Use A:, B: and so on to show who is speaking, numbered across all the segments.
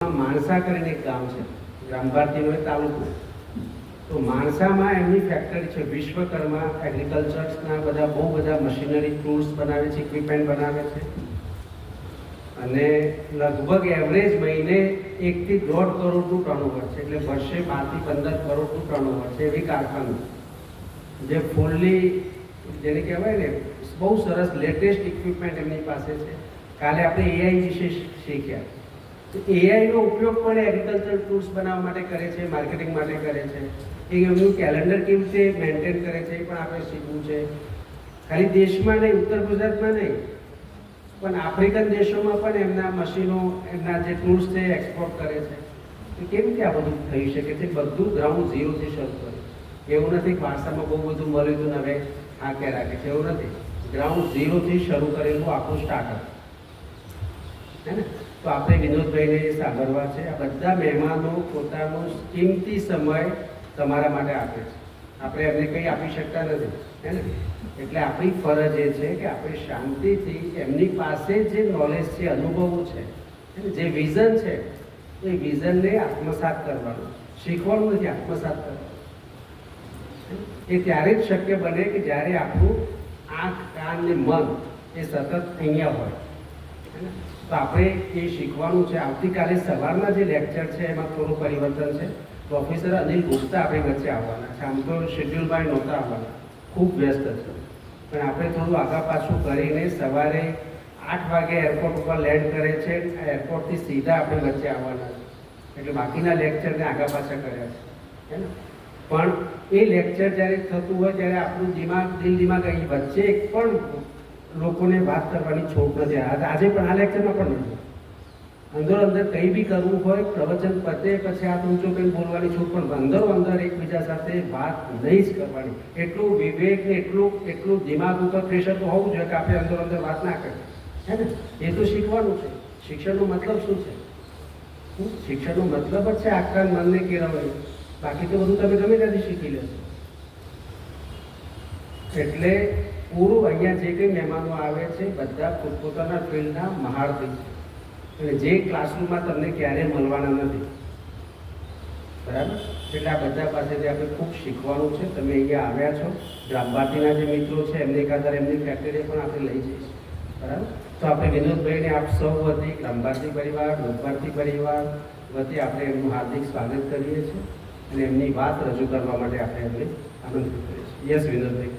A: એમાં માણસા કરીને એક ગામ છે, ગ્રામ ભારતીનો એક તાલુકો. તો માણસામાં એમની ફેક્ટરી છે, વિશ્વકર્મા એગ્રીકલ્ચર્સના બહુ બધા મશીનરી ટૂલ્સ બનાવે છે, ઇક્વિપમેન્ટ બનાવે છે. અને લગભગ એવરેજ મહિને 1 થી 1.5 કરોડનું ટર્નઓવર છે, એટલે વર્ષે 12 થી 15 કરોડનું ટર્નઓવર છે. એવી કારખાનું જે ફૂલ્લી, જેને કહેવાય ને, બહુ સરસ લેટેસ્ટ ઇક્વિપમેન્ટ એમની પાસે છે. કાલે આપણે એઆઈ વિશે શીખ્યા. એઆઈનો ઉપયોગ પણ એગ્રીકલ્ચર ટૂલ્સ બનાવવા માટે કરે છે, માર્કેટિંગ માટે કરે છે. એ એમનું કેલેન્ડર કેવી રીતે મેન્ટેન કરે છે એ પણ આપણે શીખવું છે. ખાલી દેશમાં નહીં, ઉત્તર ગુજરાતમાં નહીં, પણ આફ્રિકન દેશોમાં પણ એમના મશીનો, એમના જે ટૂલ્સ છે એક્સપોર્ટ કરે છે. તો કેવી રીતે આ બધું થઈ શકે છે? બધું ગ્રાઉન્ડ ઝીરોથી શરૂ કરે. એવું નથી કે વારસામાં બહુ બધું મળ્યું હતું ને હવે આ કે રાખે છે, એવું નથી. ગ્રાઉન્ડ ઝીરોથી શરૂ કરેલું આખું સ્ટાર્ટઅપ હે ને. તો આપણે વિનોદભાઈને સાંભળવા છે. આ બધા મહેમાનો પોતાનો કિંમતી સમય તમારા માટે આપે છે. આપણે એમને કંઈ આપી શકતા નથી હે ને. એટલે આપણી ફરજ એ છે કે આપણે શાંતિથી એમની પાસે જે નોલેજ છે, અનુભવો છે, જે વિઝન છે, એ વિઝનને આત્મસાત કરવાનું. શીખવાનું નથી, આત્મસાત કરવાનું. એ ત્યારે જ શક્ય બને કે જ્યારે આપણું આંખ, કાન ને મન એ સતત અહીંયા હોય. તો આપણે એ શીખવાનું છે. આવતીકાલે સવારના જે લેક્ચર છે એમાં થોડું પરિવર્તન છે. પ્રોફેસર અનિલ ગુપ્તા આપણી વચ્ચે આવવાના છે. આમ તો શેડ્યુલમાં નહોતા આવવાના, ખૂબ વ્યસ્ત છે, પણ આપણે થોડું આગા પાછું કરીને સવારે 8 વાગે એરપોર્ટ ઉપર લેન્ડ કરે છે. એરપોર્ટથી સીધા આપણે વચ્ચે આવવાના છે. એટલે બાકીના લેક્ચરને આગા પાછા કર્યા છે હે ને. પણ એ લેક્ચર જ્યારે થતું હોય ત્યારે આપણું દિમાગ અહીં વચ્ચે એક પણ લોકોને વાત કરવાની છોટ નથી. આજે પણ આ લેક્ચરમાં પણ નથી. અંદર કંઈ બી કરવું હોય, પ્રવચન પતે પછી આ ઊંચો કંઈ બોલવાની છૂટ, પણ અંદર એકબીજા સાથે વાત નહીં જ કરવાની. એટલું વિવેક ને એટલું દિમાગ ઉપર પ્રેશર તો હોવું જોઈએ કે આપણે અંદર વાત ના કરીએ હે ને. એ તો શીખવાનું છે. શિક્ષણનો મતલબ શું છે? શિક્ષણનો મતલબ જ છે આખા મનને કેળવણી. બાકી તો બધું તમે ગમે ત્યાંથી શીખી લેશો. એટલે પૂરું અહીંયા જે કંઈ મહેમાનો આવે છે બધા પોતપોતાના ફિલ્ડના મહારથી છે. અને જે ક્લાસરૂમમાં તમને ક્યારેય મળવાના નથી, બરાબર? એટલે આ બધા પાસેથી આપણે ખૂબ શીખવાનું છે. તમે અહીંયા આવ્યા છો, ગ્રામ ભારતીના જે મિત્રો છે એમને એકાધારે એમની ફેક્ટરી પણ આપણે લઈ જઈશું, બરાબર? તો આપણે વિનોદભાઈને આપ સૌ વતી, ગ્રામ ભારતી પરિવાર, લોક ભારતી પરિવાર વતી આપણે એમનું હાર્દિક સ્વાગત કરીએ છીએ અને એમની વાત રજૂ કરવા માટે આપણે એમને આમંત્રિત કરીએ છીએ. યસ વિનોદભાઈ.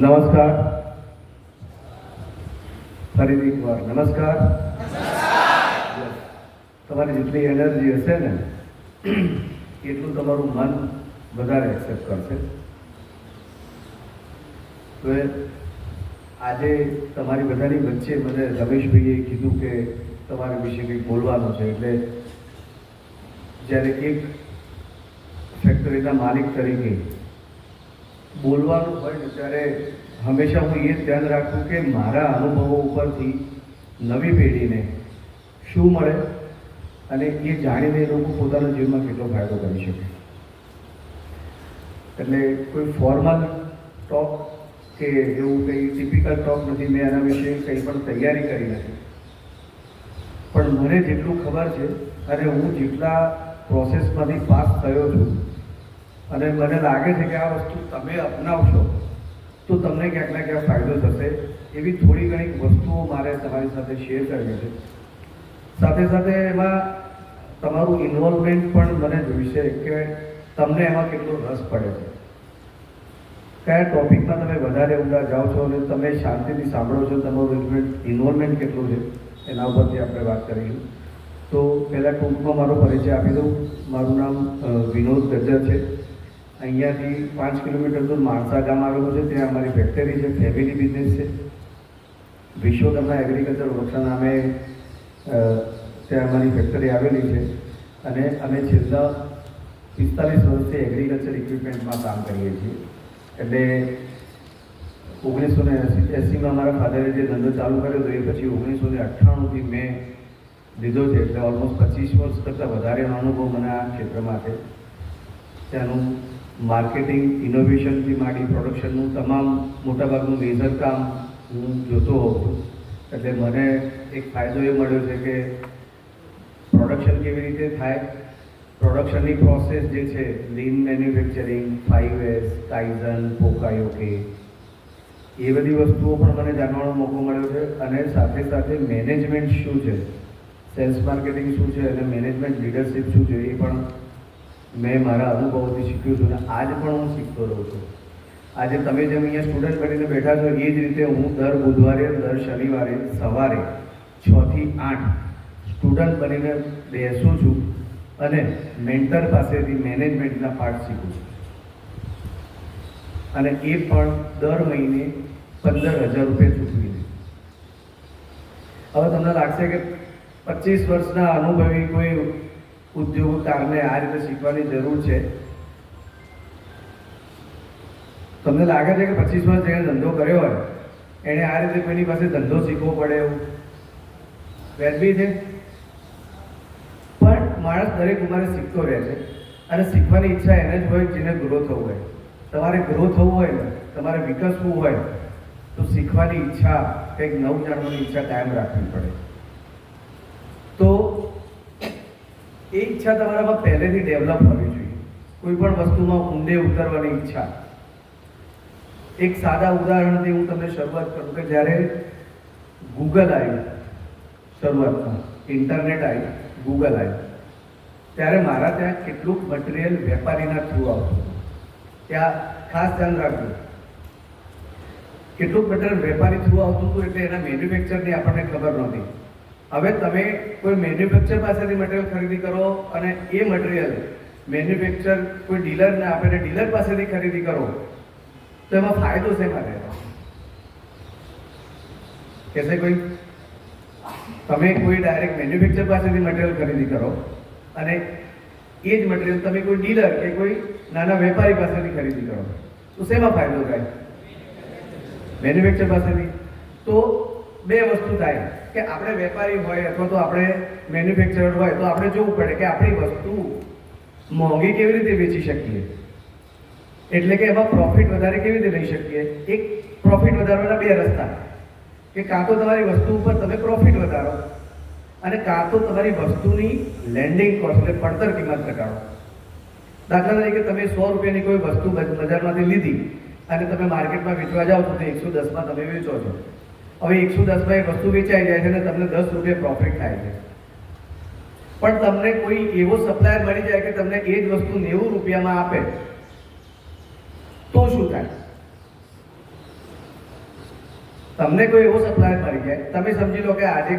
B: નમસ્કાર. ફરીથી એકવાર નમસ્કાર. તમારી જેટલી એનર્જી હશે ને એટલું તમારું મન વધારે એક્સેપ્ટ કરશે. તો આજે તમારી બધાની વચ્ચે મને રમેશભાઈએ કીધું કે તમારા વિશે કંઈક બોલવાનું છે. એટલે જ્યારે એક ફેક્ટરીના માલિક તરીકે બોલવાનું હોય ને ત્યારે હંમેશા હું એ ધ્યાન રાખું કે મારા અનુભવો ઉપરથી નવી પેઢીને શું મળે અને એ જાણીને એ લોકો પોતાના જીવનમાં કેટલો ફાયદો કરી શકે. એટલે કોઈ ફોર્મલ ટોક કે એવું કંઈ ટિપિકલ ટોક નથી. મેં એના વિશે કંઈ પણ તૈયારી કરી નથી. પણ મને જેટલું ખબર છે અને હું જેટલા પ્રોસેસમાંથી પાસ થયો છું અને મને લાગે છે કે આ વસ્તુ તમે અપનાવશો તો તમને ક્યાંક ને ક્યાંક ફાયદો થશે. એવી થોડી ઘણી વસ્તુઓ મારે તમારી સાથે શેર કરવી છે. સાથે સાથે એમાં તમારું ઇન્વોલ્વમેન્ટ પણ મને જોઈશે કે તમને એમાં કેટલો રસ પડે છે, કયા ટોપિકમાં તમે વધારે ઊંડા જાઓ છો અને તમે શાંતિથી સાંભળો છો, તમારું ઇન્વોલ્વમેન્ટ કેટલું છે એના ઉપરથી આપણે વાત કરીશું. તો પહેલાં ટૂંકમાં મારો પરિચય આપી દઉં. મારું નામ વિનોદ ગજ્જર છે. અહીંયાથી 5 કિલોમીટર દૂર માણસા ગામ આવેલું છે. ત્યાં અમારી ફેક્ટરી છે, ફેમિલી બિઝનેસ છે. વિશ્વકર્મા એગ્રીકલ્ચર વર્કના નામે ત્યાં અમારી ફેક્ટરી આવેલી છે અને અમે છેલ્લા 45 વર્ષથી એગ્રીકલ્ચર ઇક્વિપમેન્ટમાં કામ કરીએ છીએ. એટલે 1980માં મારા ફાધરે જે ધંધો ચાલુ કર્યો હતો એ પછી 1998થી મેં લીધો છે. એટલે ઓલમોસ્ટ 25 વર્ષ કરતાં વધારેનો અનુભવ મને આ ક્ષેત્રમાં છે. ત્યાંનું માર્કેટિંગ ઇનોવેશનથી માંડી પ્રોડક્શનનું તમામ મોટાભાગનું લેઝર કામ હું જોતો હોઉં છું. એટલે મને એક ફાયદો એ મળ્યો છે કે પ્રોડક્શન કેવી રીતે થાય, પ્રોડક્શનની પ્રોસેસ જે છે, લીન મેન્યુફેક્ચરિંગ, 5S, કાઇઝન, પોકાયોકે, એ બધી વસ્તુઓ પણ મને જાણવાનો મોકો મળ્યો છે. અને સાથે સાથે મેનેજમેન્ટ શું છે, સેલ્સ માર્કેટિંગ શું છે અને મેનેજમેન્ટ લીડરશિપ શું છે એ પણ મેં મારા અનુભવોથી શીખ્યું છું. અને આજ પણ હું શીખતો રહું છું. આજે તમે જેમ અહીંયા સ્ટુડન્ટ બનીને બેઠા છો, એ જ રીતે હું દર બુધવારે, દર શનિવારે સવારે 6 થી 8 સ્ટુડન્ટ બનીને બેસું છું અને મેન્ટર પાસેથી મેનેજમેન્ટના પાઠ શીખું છું. અને એ પણ દર મહિને 15,000 રૂપિયા ચૂકવીને. હવે તમને લાગશે કે 25 વર્ષના અનુભવી કોઈ ઉદ્યોગકારને આ રીતે શીખવાની જરૂર છે. તમને લાગે છે કે 25 વર્ષ જેણે ધંધો કર્યો હોય એણે આ રીતે કોઈની પાસે ધંધો શીખવો પડે એવું વ્યાજબી છે? પણ માણસ દરેક ઉંમરે શીખતો રહે છે અને શીખવાની ઈચ્છા એને જ હોય જેને ગ્રો થવું હોય. તમારે ગ્રો થવું હોય ને, તમારે વિકસવું હોય તો શીખવાની ઈચ્છા, કંઈક નવું જાણવાની ઈચ્છા કાયમ રાખવી પડે. તો એ ઈચ્છા તમારામાં પહેલેથી ડેવલપ હોવી જોઈએ. કોઈ પણ વસ્તુમાં ઊંડે ઉતરવાની ઈચ્છા. એક સાદા ઉદાહરણથી હું તમને શરૂઆત કરું કે જ્યારે ગૂગલ આવ્યું, શરૂઆતમાં ઇન્ટરનેટ આવ્યું, ગૂગલ આવ્યું, ત્યારે મારા ત્યાં કેટલુંક મટીરિયલ વેપારીના થ્રુ આવતું. ત્યાં ખાસ ધ્યાન રાખજો, કેટલુંક મટીરિયલ વેપારી થ્રુ આવતું હતું એટલે એના મેન્યુફેક્ચરની આપણને ખબર નહોતી. હવે તમે કોઈ મેન્યુફેક્ચર પાસેથી મટીરિયલ ખરીદી કરો અને એ મટીરિયલ મેન્યુફેક્ચર કોઈ ડીલરને આપે ને ડીલર પાસેથી ખરીદી કરો તો એમાં ફાયદો શેમાં રહેતો? કહેશે કોઈ? તમે કોઈ ડાયરેક્ટ મેન્યુફેક્ચર પાસેથી મટીરિયલ ખરીદી કરો અને એ જ મટીરિયલ તમે કોઈ ડીલર કે કોઈ નાના વેપારી પાસેથી ખરીદી કરો તો શેમાં ફાયદો થાય? મેન્યુફેક્ચર પાસેથી. તો બે વસ્તુ થાય કે આપણે વેપારી હોય અથવા તો આપણે મેન્યુફેક્ચરર હોય તો આપણે જોવું પડે કે આપણી વસ્તુ મોંઘી કેવી રીતે વેચી શકીએ, એટલે કે એમાં પ્રોફિટ વધારે કેવી રીતે લઈ શકીએ. એક પ્રોફિટ વધારવાના બે રસ્તા, કે કાં તો તમારી વસ્તુ ઉપર તમે પ્રોફિટ વધારો અને કાં તો તમારી વસ્તુની લેન્ડિંગ કોસ્ટ એટલે પડતર કિંમત ઘટાડો. દાખલા તરીકે તમે 100 રૂપિયાની કોઈ વસ્તુ બજારમાંથી લીધી અને તમે માર્કેટમાં વેચવા જાઓ છો તો 110માં તમે વેચો છો. હવે 110માં એ વસ્તુ વેચાઈ જાય છે અને તમને 10 રૂપિયા પ્રોફિટ થાય છે. પણ તમને કોઈ એવો સપ્લાયર મળી જાય કે તમને એ જ વસ્તુ 90 રૂપિયામાં આપે તો શું થાય? તમને કોઈ એવો સપ્લાયર મળી જાય, તમે સમજી લો કે આજે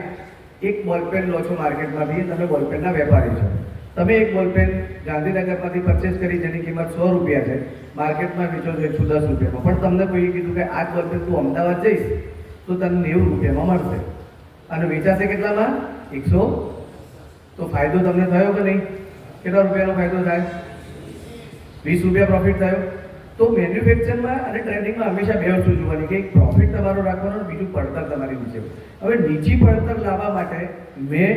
B: એક બોલપેન લો છો માર્કેટમાંથી, તમે બોલપેનના વેપારી છો. તમે એક બોલપેન ગાંધીનગરમાંથી પરચેસ કરી જેની કિંમત 100 રૂપિયા છે, માર્કેટમાં વેચો છો 110 રૂપિયામાં. પણ તમને કોઈએ કીધું કે આ જ બોલપેન તું અમદાવાદ જઈશ તો તને 90 રૂપિયામાં મળશે અને વેચાશે કેટલામાં? 100. તો ફાયદો તમને થયો કે નહીં? કેટલા રૂપિયાનો ફાયદો થાય? 20 રૂપિયા પ્રોફિટ થયો. તો મેન્યુફેક્ચરમાં અને ટ્રેડિંગમાં હંમેશા બે વસ્તુ જોવાની કે એક પ્રોફિટ તમારો રાખવાનો અને બીજું પડતર તમારી નીચે. હવે નીચી પડતર લાવવા માટે મેં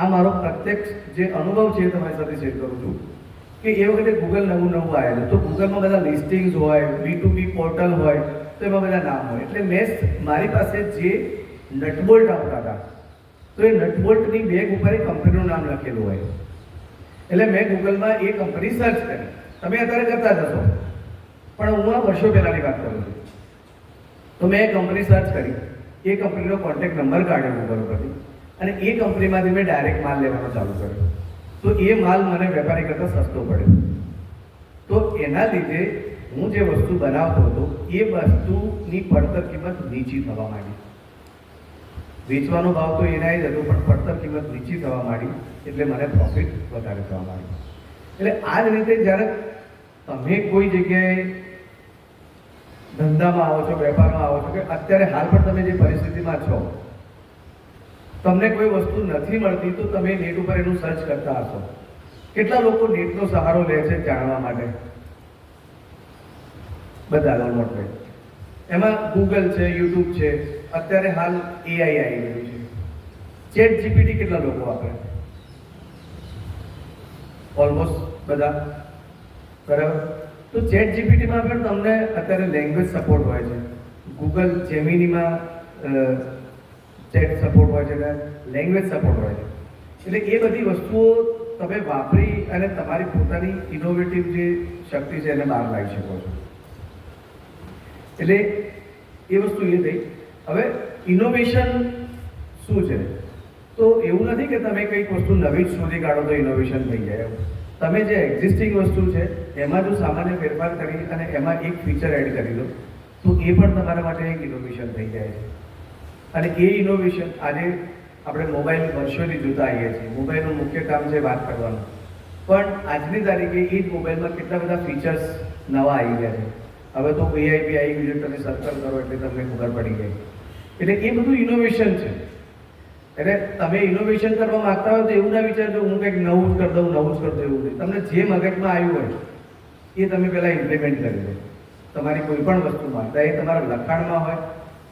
B: આ મારો પ્રત્યક્ષ જે અનુભવ છે એ તમારી સાથે શેર કરું છું કે એ વખતે ગૂગલ નવું આવેલું તો ગૂગલમાં બધા લિસ્ટિંગ્સ હોય, B2B પોર્ટલ હોય તો એમાં બધા નામ હોય. એટલે મેં મારી પાસે જે નટબોલ્ટ આવતા હતા તો એ નટબોલ્ટની બેગ ઉપર એ કંપનીનું નામ લખેલું હોય. એટલે મેં ગૂગલમાં એ કંપની સર્ચ કરી. તમે અત્યારે કરતા જ હશો પણ હું આ વર્ષો પહેલાની વાત કરું છું. તો મેં એ કંપની સર્ચ કરી, એ કંપનીનો કોન્ટેક્ટ નંબર કાઢ્યો ગૂગલ પરથી અને એ કંપનીમાંથી મેં ડાયરેક્ટ માલ લેવાનો ચાલુ કર્યો. તો એ માલ મને વેપારી કરતાં સસ્તો પડ્યો. તો એના લીધે હું જે વસ્તુ બનાવતો હતો એ વસ્તુની પડતર કિંમત નીચી થવા માંડી. વેચવાનો ભાવ તો એના જ હતો પણ પડતર કિંમત નીચી થવા માંડી એટલે મને પ્રોફિટ વધારે થવા માંડી. એટલે આ જ રીતે જ્યારે તમે કોઈ જગ્યાએ ધંધામાં આવો છો, વેપારમાં આવો છો, કે અત્યારે હાલ પણ તમે જે પરિસ્થિતિમાં છો, તમને કોઈ વસ્તુ નથી મળતી તો તમે નેટ ઉપર એનું સર્ચ કરતા હશો. કેટલા લોકો નેટનો સહારો લે છે જાણવા માટે? બધા ઓલમોસ્ટ ભાઈ. એમાં ગૂગલ છે, યુટ્યુબ છે, અત્યારે હાલ AI આવી ગયું છે. ચેટ જીપીટી કેટલા લોકો વાપરે? ઓલમોસ્ટ બધા. બરાબર. તો ચેટ જીપીટીમાં પણ તમને અત્યારે લેંગ્વેજ સપોર્ટ હોય છે, ગૂગલ જેમિનીમાં ચેટ સપોર્ટ હોય છે ને લેંગ્વેજ સપોર્ટ હોય છે. એટલે એ બધી વસ્તુઓ તમે વાપરી અને તમારી પોતાની ઇનોવેટિવ જે શક્તિ છે એને બહાર લાવી શકો છો. એટલે એ વસ્તુ એ થઈ. હવે ઇનોવેશન શું છે? તો એવું નથી કે તમે કંઈક વસ્તુ નવી જ શોધી કાઢો તો ઇનોવેશન થઈ જાય. તમે જે એક્ઝિસ્ટિંગ વસ્તુ છે એમાં જો સામાન્ય ફેરફાર કરી અને એમાં એક ફીચર એડ કરી દો તો એ પણ તમારા માટે એક ઇનોવેશન થઈ જાય છે. અને એ ઇનોવેશન આજે આપણે મોબાઈલ વર્ષોથી જોતા આવીએ છીએ. મોબાઈલનું મુખ્ય કામ છે વાત કરવાનું, પણ આજની તારીખે એ જ મોબાઈલમાં કેટલા બધા ફીચર્સ નવા આવી ગયા છે. હવે તો એઆઈપી આવી ગયું છે, તમે સર્કલ કરો એટલે તમને ખબર પડી જાય. એટલે એ બધું ઇનોવેશન છે. એટલે તમે ઇનોવેશન કરવા માંગતા હોય તો એવું ના વિચારજો હું કંઈક નવું જ કરી દઉં એવું નહીં. તમને જે મગજમાં આવ્યું હોય એ તમે પહેલાં ઇમ્પ્લિમેન્ટ કરી દો. તમારી કોઈ પણ વસ્તુમાં, એ તમારા લખાણમાં હોય,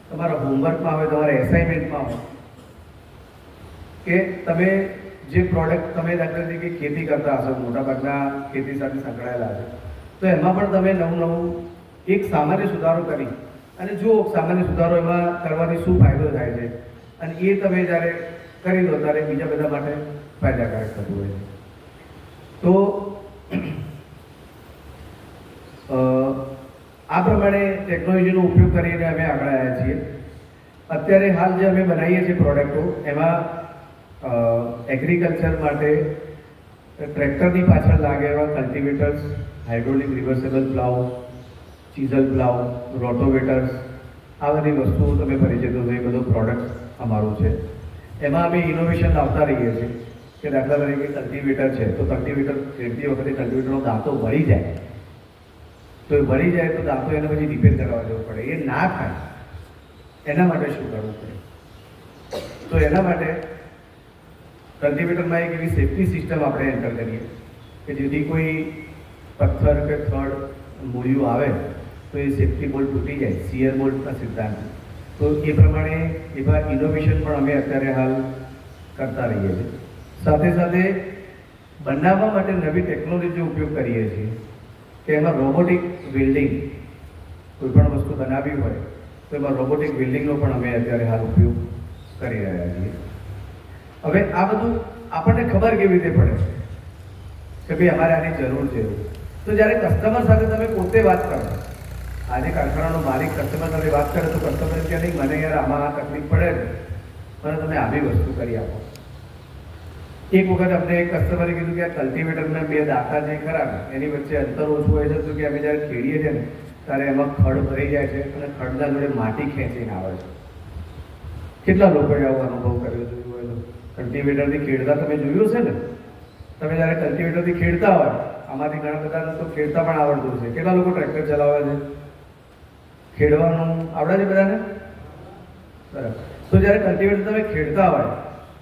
B: તમારા હોમવર્કમાં હોય, તમારા એસાઇનમેન્ટમાં હોય, કે તમે જે પ્રોડક્ટ તમે દાખલા તરીકે ખેતી કરતા હશો, મોટાભાગના ખેતી સાથે સંકળાયેલા હશે, તો એમાં પણ તમે નવું એક સામાન્ય સુધારો કરી અને જુઓ સામાન્ય સુધારો એમાં કરવાથી શું ફાયદો થાય છે, અને એ તમે જ્યારે કરી દો ત્યારે બીજા બધા માટે ફાયદાકારક થતું હોય છે. તો આ પ્રમાણે ટેકનોલોજીનો ઉપયોગ કરીને અમે આગળ આવ્યા છીએ. અત્યારે હાલ જે અમે બનાવીએ છીએ પ્રોડક્ટો એમાં એગ્રીકલ્ચર માટે ટ્રેક્ટરની પાછળ લાગે એવા cultivators, hydraulic reversible plough, chisel plough, rotavators, આ બધી વસ્તુઓ તમે પરિચિત હો. એ બધો પ્રોડક્ટ અમારું છે. એમાં અમે ઇનોવેશન લાવતા રહીએ છીએ કે દાખલા તરીકે કલ્ટિવેટર છે તો કલ્ટિવેટર ખેડતી વખતે કલ્ટિવેટરનો દાંતો વળી જાય તો એ વળી જાય તો દાંતો એને પછી રિપેર કરવા જવું પડે. એ ના થાય એના માટે શું કરવું પડે? તો એના માટે કલ્ટિવેટરમાં એક એવી સેફ્ટી સિસ્ટમ આપણે એન્ટર કરીએ કે જેથી કોઈ પથ્થર કે થડ મૂળિયું આવે તો એ સેફ્ટી બોલ્ટ તૂટી જાય, શિયર બોલ્ટના સિદ્ધાંત. તો એ પ્રમાણે એવા ઇનોવેશન પણ અમે અત્યારે હાલ કરતા રહીએ છીએ. સાથે સાથે બનાવવા માટે નવી ટેકનોલોજીનો ઉપયોગ કરીએ છીએ કે એમાં રોબોટિક વેલ્ડિંગ, કોઈ પણ વસ્તુ બનાવવી હોય તો એમાં રોબોટિક વેલ્ડિંગનો પણ અમે અત્યારે હાલ ઉપયોગ કરી રહ્યા છીએ. હવે આ બધું આપણને ખબર કેવી રીતે પડે કે ભાઈ અમારે આની જરૂર છે? તો જ્યારે કસ્ટમર સાથે તમે પોતે વાત કરો, આજે કારખાનાનો માલિક કસ્ટમર સાથે વાત કરે તો કસ્ટમર કે નહીં મને યાર આમાં આ તકલીફ પડે છે, મને તમે આવી વસ્તુ કરી આપો. એક વખત અમને એક કસ્ટમરે કીધું કે આ કલ્ટિવેટરના બે દાંતા જે ખરા એની વચ્ચે અંતર ઓછું હોય છે તો કે અમે જ્યારે ખેડીએ છીએ ને ત્યારે એમાં ખડ ભરી જાય છે અને ખડના જોડે માટી ખેંચીને આવે છે. કેટલા લોકોએ આવો અનુભવ કર્યો જોયો? કલ્ટિવેટરથી ખેડતા તમે જોયું છે ને? તમે જ્યારે કલ્ટિવેટરથી ખેડતા હોય, આમાંથી ઘણા બધાને તો ખેડતા પણ આવડતું છે. કેટલા લોકો ટ્રેક્ટર ચલાવે છે? ખેડવાનું આવડે છે બધાને? બરાબર. તો જ્યારે કલ્ટિવેટર તમે ખેડતા હોય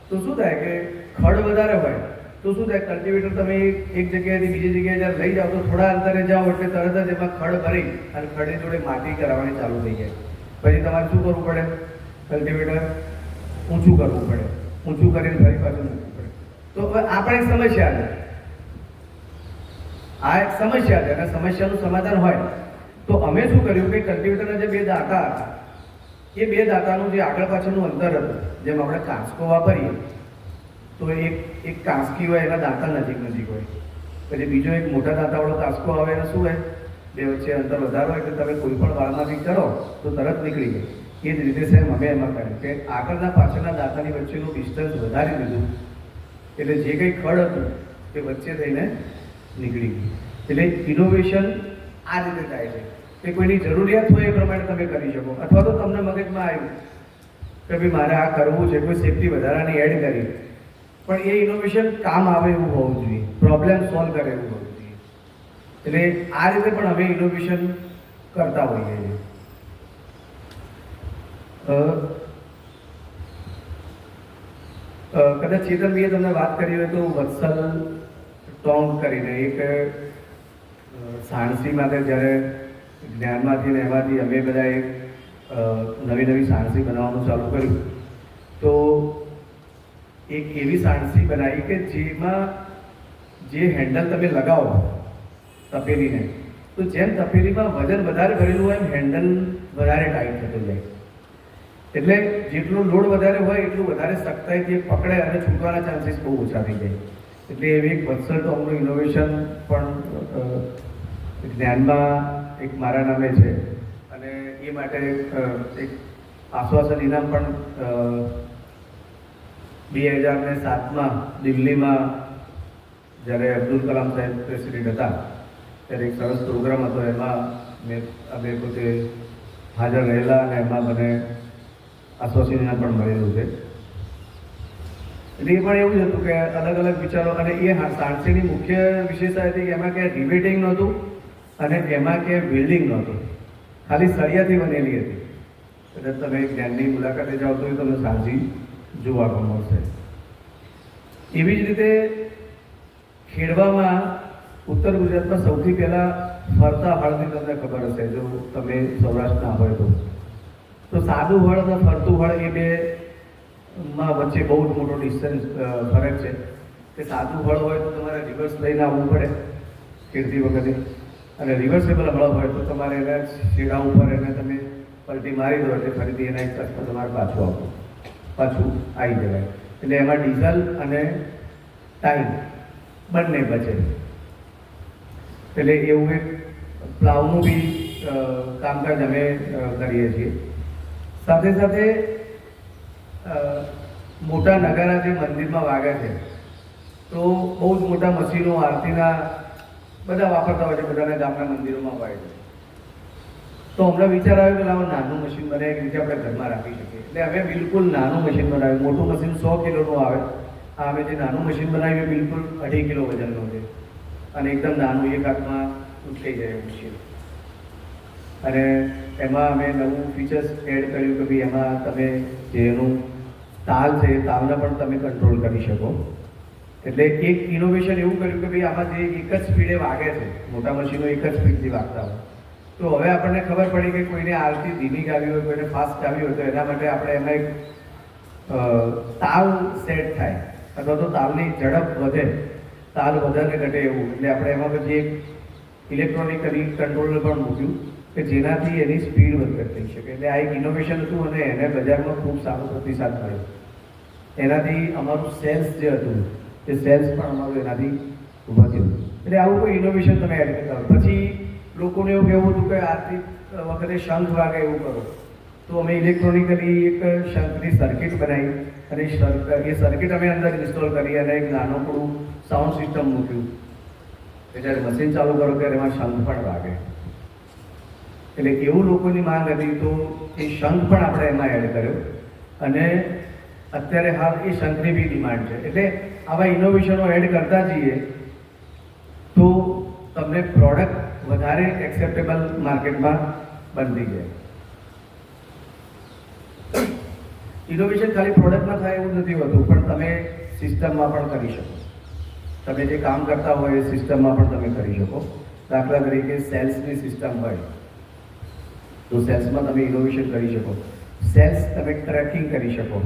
B: તો શું થાય કે ખડ વધારે હોય તો શું થાય, કલ્ટિવેટર તમે એક જગ્યાએથી બીજી જગ્યાએ જ્યારે લઈ જાઓ તો થોડા અંતરે જાઓ એટલે તરત જ એમાં ખડ ભરી અને ખડની જોડે માટી કરાવવાની ચાલુ થઈ જાય. પછી તમારે શું કરવું પડે? કલ્ટિવેટર ઊંચું કરવું પડે, ઊંચું કરીને ફરી પાછું મૂકવું પડે. તો હવે આ પણ એક સમસ્યા છે. આ એક સમસ્યા છે અને સમસ્યાનું સમાધાન હોય તો અમે શું કર્યું કે કલ્ટિવેટરના જે બે દાંતા હતા એ બે દાંતાનું જે આગળ પાછળનું અંતર હતું, જેમ આપણે કાંસકો વાપરીએ તો એક કાંસકી હોય એના દાંતા નજીક હોય, પછી બીજો એક મોટા દાંતાવાળો કાંસકો આવે એને શું હોય, બે વચ્ચે અંતર વધારો હોય એટલે તમે કોઈ પણ વાળમાંથી કરો તો તરત નીકળી જાય. એ જ રીતે સેમ અમે એમાં કર્યું કે આગળના પાછળના દાંતાની વચ્ચેનું ડિસ્ટન્સ વધારી દીધું એટલે જે કંઈ ખડ હતું એ વચ્ચે થઈને નીકળી ગયું. એટલે ઇનોવેશન આ રીતે થાય છે કે કોઈની જરૂરિયાત હોય એ પ્રમાણે તમે કરી શકો, અથવા તો તમને મગજમાં આવ્યું કે ભાઈ મારે આ કરવું છે, કોઈ સેફટી વધારાની એડ કરી, પણ એ ઇનોવેશન કામ આવે એવું હોવું જોઈએ, પ્રોબ્લેમ સોલ્વ કરે એવું હોવું જોઈએ. એટલે આ રીતે પણ અમે ઇનોવેશન કરતા હોઈએ છીએ. કદાચ ચેતનભાઈએ તમને વાત કરી હોય તો વત્સલ ટોંગ કરીને એક સાણસી માટે જ્યારે જ્ઞાનમાંથી ને એમાંથી અમે બધા એક નવી સાણસી બનાવવાનું ચાલુ કર્યું તો એક એવી સાણસી બનાવી કે જેમાં જે હેન્ડલ તમે લગાવો તપેલીને. તો જેમ તપેલીમાં વજન વધારે ભરેલું હોય એમ હેન્ડલ વધારે ટાઈટ થતું જાય. એટલે જેટલો લોડ વધારે હોય એટલું વધારે સખ્તાઈથી પકડે અને છૂટવાના ચાન્સીસ બહુ ઓછા થઈ જાય. એટલે એવી એક વત્સલ ટોમનું ઇનોવેશન પણ જ્ઞાનમાં એક મારા નામે છે અને એ માટે એક આશ્વાસન ઇનામ પણ 2007માં દિલ્હીમાં જ્યારે અબ્દુલ કલામ સાહેબ પ્રેસિડેન્ટ હતા ત્યારે એક સરસ પ્રોગ્રામ હતો. એમાં અમે પોતે હાજર રહેલા અને એમાં મને આશ્વાસન ઇનામ પણ મળેલું છે. એટલે એ પણ એવું જ હતું કે અલગ અલગ વિચારો, અને એ સાણસીની મુખ્ય વિશેષતા હતી કે એમાં ક્યાંય રિવેટિંગ નહોતું અને એમાં ક્યાંય બિલ્ડિંગ નહોતું, ખાલી સળિયાથી બનેલી હતી. એટલે તમે જ્ઞાનની મુલાકાતે જાઓ તો તમને સાંજી જોવા મળશે. એવી જ રીતે ખેડવામાં ઉત્તર ગુજરાતમાં સૌથી પહેલાં ફરતા હળની તમને ખબર હશે, જો તમે સૌરાષ્ટ્રના હોય તો સાદું હળ અને ફરતું હળ એ બે માં વચ્ચે બહુ જ મોટો ડિસ્ટન્સ ફરક છે. કે સાદું હળ હોય તો તમારે રિવર્સ લઈને આવવું પડે ખેડતી વખતે, અને રિવર્સેબલ હળ હોય તો તમારે એના છેડા ઉપર એને તમે પલટી મારી દો એટલે ફરીથી એના એક તરફ તમારે પાછું આવી જવાય. એટલે એમાં ડીઝલ અને ટાઈમ બંને બચે. એટલે એવું એક પ્લાવનું બી કામકાજ અમે કરીએ છીએ. સાથે સાથે મોટા નગારા જે મંદિરમાં વાગે છે તો બહુ જ મોટા મશીનો આરતીના બધા વાપરતા હોય છે, બધાના ગામના મંદિરોમાં હોય છે. તો અમને વિચાર આવ્યો કે લાવો નાનું મશીન બનાવીએ કે રીતે આપણે ઘરમાં રાખી શકીએ. એટલે અમે બિલકુલ નાનું મશીન બનાવ્યું. મોટું મશીન 100 કિલોનું આવે, આ અમે જે નાનું મશીન બનાવ્યું બિલકુલ 2.5 કિલો વજનનું છે અને એકદમ નાનું, એક હાથમાં ઉઠાઈ જાય મશીન. અને એમાં અમે નવું ફીચર્સ એડ કર્યું કે ભાઈ એમાં તમે જેનું તાલ છે એ તાલને પણ તમે કંટ્રોલ કરી શકો. એટલે એક ઇનોવેશન એવું કર્યું કે ભાઈ આમાં જે એક જ સ્પીડે વાગે છે, મોટા મશીનો એક જ સ્પીડથી વાગતા હોય, તો હવે આપણને ખબર પડી કે કોઈને આરતી ધીમી ગાવી હોય, કોઈને ફાસ્ટ ગાવી હોય, તો એના માટે આપણે એમાં એક તાલ સેટ થાય અથવા તો તાલની ઝડપ વધે, તાલ વધારે ઘટે એવું. એટલે આપણે એમાં પછી એક ઇલેક્ટ્રોનિકલી કંટ્રોલર પણ મૂક્યું કે જેનાથી એની સ્પીડ વધઘટ થઈ શકે. એટલે આ એક ઇનોવેશન હતું અને એને બજારમાં ખૂબ સારો પ્રતિસાદ મળ્યો. એનાથી અમારું સેલ્સ જે હતું એ સેલ્સ પણ અમારું એનાથી વધ્યું. એટલે આવું કોઈ ઇનોવેશન તમે એડ કરતા હોય. પછી લોકોને એવું કહેવું હતું કે આરતી વખતે શંખ વાગે એવું કરો, તો અમે ઇલેક્ટ્રોનિકલી એક શંખની સર્કિટ બનાવી અને એ સર્કિટ અમે અંદર ઇન્સ્ટોલ કરી અને એક નાનકડું સાઉન્ડ સિસ્ટમ મૂક્યું કે જ્યારે મશીન ચાલુ કરો ત્યારે એમાં શંખ પણ વાગે. એટલે એવું લોકોની માંગ હતી તો એ શંખ પણ આપણે એમાં એડ કર્યો અને અત્યારે હાલ એ શંખની બી ડિમાન્ડ છે. એટલે આવા ઇનોવેશનો એડ કરતા જઈએ તો તમને પ્રોડક્ટ વધારે એક્સેપ્ટેબલ માર્કેટમાં બનતી જાય. ઇનોવેશન ખાલી પ્રોડક્ટમાં થાય એવું નથી હોતું, પણ તમે સિસ્ટમમાં પણ કરી શકો. તમે જે કામ કરતા હોય એ સિસ્ટમમાં પણ તમે કરી શકો. દાખલા તરીકે સેલ્સની સિસ્ટમ હોય તો સેલ્સમાં તમે ઇનોવેશન કરી શકો. સેલ્સ તમે ટ્રેકિંગ કરી શકો.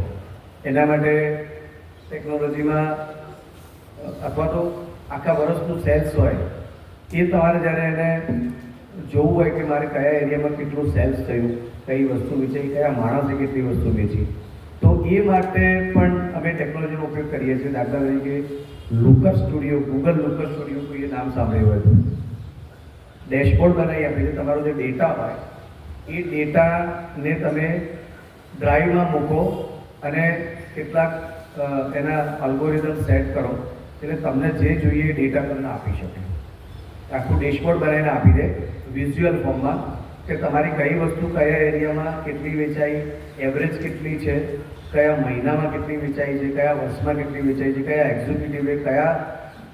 B: એના માટે ટેકનોલોજીમાં અથવા તો આખા વર્ષનું સેલ્સ હોય એ તમારે જ્યારે એને જોવું હોય કે મારે કયા એરિયામાં કેટલું સેલ્સ થયું, કઈ વસ્તુ વેચાઈ, કયા માણસે કેટલી વસ્તુ વેચી, તો એ માટે પણ અમે ટેકનોલોજીનો ઉપયોગ કરીએ છીએ. દાખલા તરીકે લુકર સ્ટુડિયો, ગૂગલ લુકર સ્ટુડિયો, કોઈ નામ સાંભળ્યું હોય તો ડેશબોર્ડ બનાવી આપે છે. તમારો જે ડેટા હોય એ ડેટાને તમે ડ્રાઈવમાં મૂકો અને કેટલાક એના અલ્ગોરિધમ સેટ કરો એટલે તમને જે જોઈએ એ ડેટા તમને આપી શકે. આખું ડેશબોર્ડ બનાવીને આપી દે વિઝ્યુઅલ ફોર્મમાં કે તમારી કઈ વસ્તુ કયા એરિયામાં કેટલી વેચાઈ, એવરેજ કેટલી છે, કયા મહિનામાં કેટલી વેચાઈ છે, કયા વર્ષમાં કેટલી વેચાઈ છે, કયા એક્ઝિક્યુટિવે કયા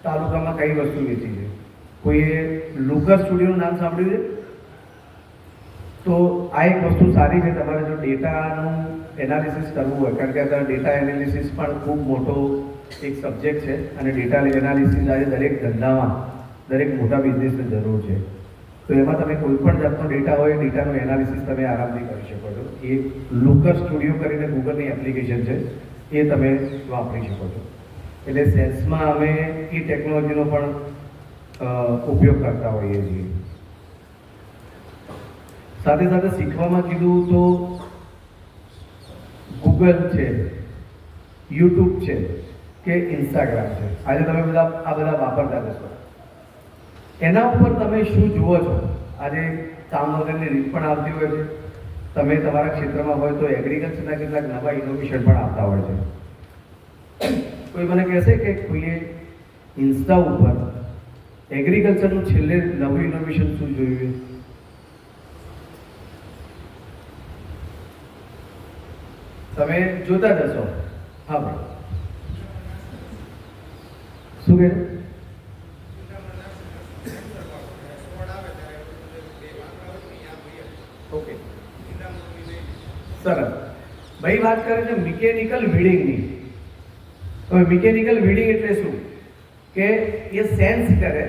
B: તાલુકામાં કઈ વસ્તુ વેચી છે. કોઈએ લુકર સ્ટુડિયોનું નામ સાંભળ્યું છે? તો આ એક વસ્તુ સારી છે. તમારે જો ડેટાનું એનાલિસિસ કરવું હોય, કારણ કે અત્યારે ડેટા એનાલિસિસ પણ ખૂબ મોટો એક સબ્જેક્ટ છે અને ડેટા એનાલિસિસ આજે દરેક ધંધામાં, દરેક મોટા બિઝનેસની જરૂર છે. તો એમાં તમે કોઈ પણ જાતનો ડેટા હોય, ડેટાનું એનાલિસિસ તમે આરામથી કરી શકો છો. એ લુકર સ્ટુડિયો કરીને ગૂગલની એપ્લિકેશન છે, એ તમે વાપરી શકો છો. એટલે સેલ્સમાં અમે એ ટેકનોલોજીનો પણ ઉપયોગ કરતા હોઈએ છીએ. સાથે સાથે શીખવામાં કીધું તો ગૂગલ છે, યુટ્યુબ છે કે ઇન્સ્ટાગ્રામ છે, આજે તમે બધા આ બધા વાપરતા જશો. એના ઉપર તમે શું જુઓ છો? આજે કામ વગરની રીત પણ આવતી હોય છે. તમે તમારા ક્ષેત્રમાં હોય તો એગ્રીકલ્ચરના કેટલાક નવા ઇનોવેશન પણ આવતા હોય છે. કોઈ મને કહેશે કે કોઈએ ઇન્સ્ટા ઉપર એગ્રીકલ્ચરનું છેલ્લે નવું ઇનોવેશન શું જોયું? તમે જોતા જશો. હા ભાઈ, શું કહે? ઓકે, સરસ. ભાઈ વાત કરે છે મિકેનિકલ વીડિંગની. હવે મિકેનિકલ વીડિંગ એટલે શું? કે એ સેન્સ કરે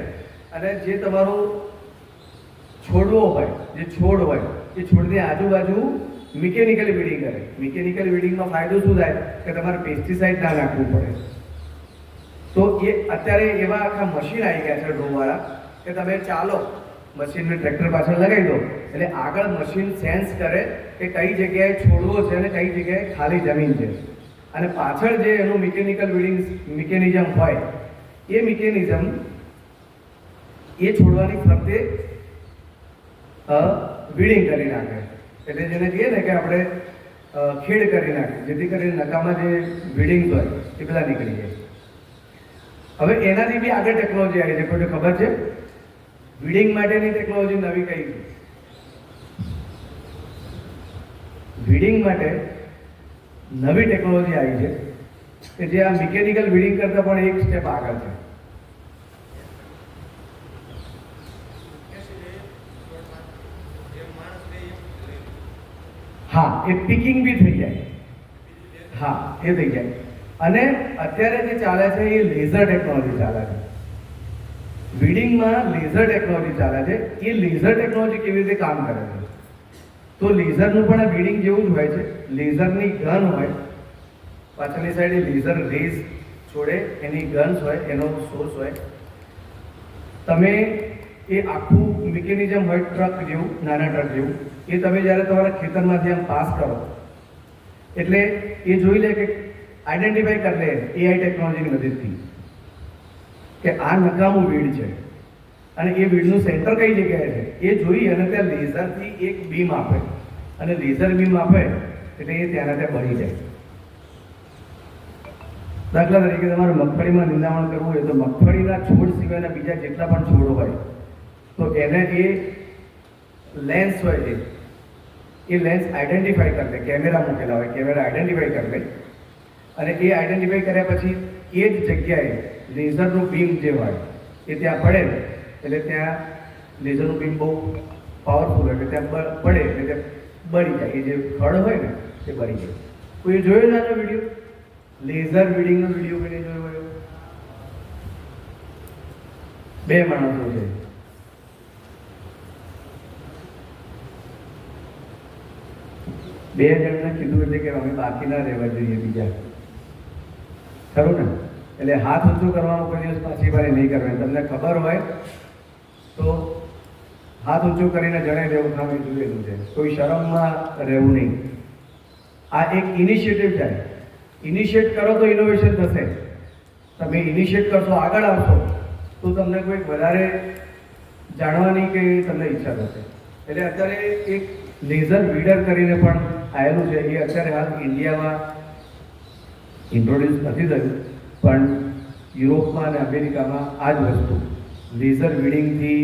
B: અને જે તમારો છોડવો હોય, જે છોડ હોય એ છોડની આજુબાજુ મિકેનિકલ વીડિંગ કરે. મિકેનિકલ વીડિંગનો ફાયદો શું થાય કે તમારે પેસ્ટિસાઇડ ના નાખવું પડે. તો એ અત્યારે એવા આખા મશીન આવી ગયા છે ડ્રોવાળા કે તમે ચાલો મશીનને ટ્રેક્ટર પાછળ લગાવી દો એટલે આગળ મશીન સેન્સ કરે કે કઈ જગ્યાએ છોડવો છે અને કઈ જગ્યાએ ખાલી જમીન છે. અને પાછળ જે એનું મિકેનિકલ વીડિંગ મિકેનિઝમ હોય એ મિકેનિઝમ એ છોડવાની ફરતે વીડિંગ કરી નાખે. એટલે જેને કહીએ ને કે આપણે ખેડ કરી નાખે, જેથી કરીને નકામાં જે વીડિંગ હોય એ બધા નીકળી જાય. હવે એનાથી બી આગળ ટેકનોલોજી આવી છે. કોઈને ખબર છે વીડિંગ માટેની ટેકનોલોજી નવી કઈ છે? વીડિંગ માટે નવી ટેકનોલોજી આવી છે કે જે આ મિકેનિકલ વીડિંગ કરતાં પણ એક સ્ટેપ આગળ છે. હા, એ પિકિંગ બી થઈ જાય. હા, એ થઈ જાય. અને અત્યારે જે ચાલે છે એ લેઝર ટેકનોલોજી ચાલે છે. વીડિંગમાં લેઝર ટેકનોલોજી ચાલે છે. એ લેઝર ટેકનોલોજી કેવી રીતે કામ કરે છે? તો લેઝરનું પણ આ વીડિંગ જેવું જ હોય છે. લેઝરની ગન હોય, પાછળની સાઈડ લેઝર રેઝ છોડે, એની ગન્સ હોય, એનો સોર્સ હોય. તમે એ આખું મિકેનિઝમ હોય ટ્રક જેવું, નાના ટ્રક જેવું, એ તમે જ્યારે તમારા ખેતરમાંથી આમ પાસ કરો એટલે એ જોઈ લે કે આઈડેન્ટિફાઈ કરી લે એઆઈ ટેકનોલોજીની મદદથી કે આ નકામું વીડ છે અને એ વીડનું સેન્ટર કઈ જગ્યાએ છે એ જોઈ અને ત્યાં લેઝરથી એક બીમ આપે અને લેઝર બીમ આપે એટલે એ ત્યાંના ત્યાં બળી જાય. દાખલા તરીકે તમારે મગફળીમાં નિંદામણ કરવું હોય તો મગફળીના છોડ સિવાયના બીજા જેટલા પણ છોડ હોય તો એને એ લેન્સ હોય છે એ લેન્સ આઈડેન્ટિફાઈ કરી લે. કેમેરા મૂકેલા હોય, કેમેરા આઈડેન્ટિફાઈ કરી લે અને એ આઈડેન્ટિફાઈ કર્યા પછી એ જ જગ્યાએ લેઝરનું બીમ જે હોય એ ત્યાં પડે એટલે ત્યાં લેઝરનું બીમ બહુ પાવરફુલ હોય એટલે ત્યાં પડે એટલે ત્યાં બળી જાય. એ જે ફળ હોય ને એ બળી જાય. કોઈ જોયો નાનો વિડીયો લેઝર વીડિંગનો વિડીયો કોઈને જોયો હોય? બે માણસો છે. બે જણને કીધું એટલે કે અમે બાકી ના રહેવા જોઈએ બીજા, ખરું ને? એટલે હાથ ઊંચો કરવામાં કોઈ દિવસ પાછી વારે નહીં કરવાની. તમને ખબર હોય તો હાથ ઊંચો કરીને જણાવી દેવું કે અમે જોયેલું છે. કોઈ શરમમાં રહેવું નહીં. આ એક ઇનિશિયેટિવ થાય. ઇનિશિયેટ કરો તો ઇનોવેશન થશે. તમે ઇનિશિયેટ કરશો, આગળ આવશો તો તમને કોઈ વધારે જાણવાની કે તમને ઈચ્છા થશે. એટલે અત્યારે એક લેઝર વીડર કરીને પણ આવેલું છે. એ અત્યારે હાલ ઇન્ડિયામાં ઇન્ટ્રોડ્યુસ નથી થયું પણ યુરોપમાં અને અમેરિકામાં આ જ વસ્તુ લેઝર વીડિંગથી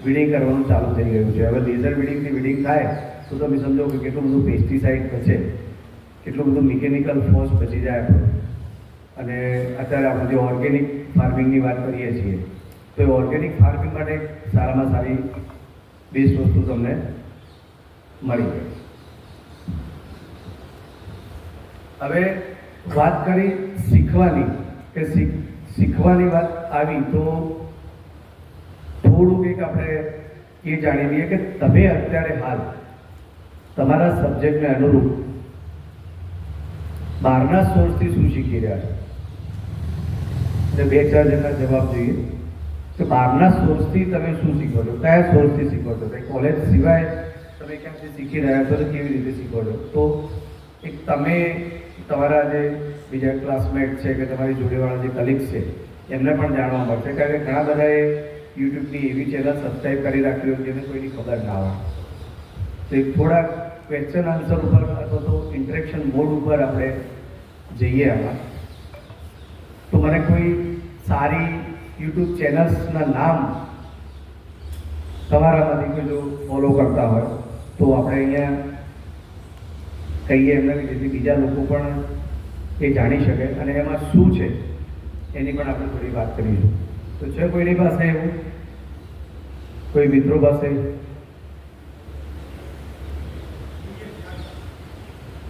B: વીડિંગ કરવાનું ચાલુ થઈ ગયું છે. હવે લેઝર વીડિંગથી વીડિંગ થાય તો તમે સમજો કે કેટલું બધું પેસ્ટિસાઇડ બચે, કેટલું બધું મિકેનિકલ ફોર્સ બચી જાય આપણું. અને અત્યારે આપણે જે ઓર્ગેનિક ફાર્મિંગની વાત કરીએ છીએ તો એ ઓર્ગેનિક ફાર્મિંગ માટે સારામાં સારી બેસ્ટ વસ્તુ તમને મળી ગઈ. હવે વાત કરી શીખવાની કે શીખવાની વાત આવી તો થોડુંક એક આપણે એ જાણી લઈએ કે તમે અત્યારે હાલ તમારા સબ્જેક્ટને અનુરૂપ બહારના સોર્સથી શું શીખી રહ્યા છો? એટલે બે ચાર જણા જવાબ જોઈએ. કે બહારના સોર્સથી તમે શું શીખો છો, કયા સોર્સથી શીખો છો, કંઈ કોલેજ સિવાય તમે ક્યાંથી શીખી રહ્યા છો તો કેવી રીતે શીખો છો. તો એક તમે તમારા જે બીજા ક્લાસમેટ છે કે તમારી જોડેવાળા જે કલીગ્સ છે એમને પણ જાણવા મળશે, કારણ કે ઘણા બધાએ યુટ્યુબની એવી ચેનલ સબસ્ક્રાઈબ કરી રાખી હોય જેને કોઈની ખબર ના હોય. તો થોડાક ક્વેશ્ચન આન્સર ઉપર અથવા તો ઇન્ટરેક્શન મોડ ઉપર આપણે જઈએ આમાં. તો મને કોઈ સારી યુટ્યુબ ચેનલ્સના નામ તમારામાંથી કોઈ જો ફોલો કરતા હોય તો આપણે અહીંયા કહીએ એમને, જેથી બીજા લોકો પણ એ જાણી શકે અને એમાં શું છે એની પણ આપણે થોડી વાત કરીશું. તો છે કોઈની પાસે એવું, કોઈ મિત્રો પાસે?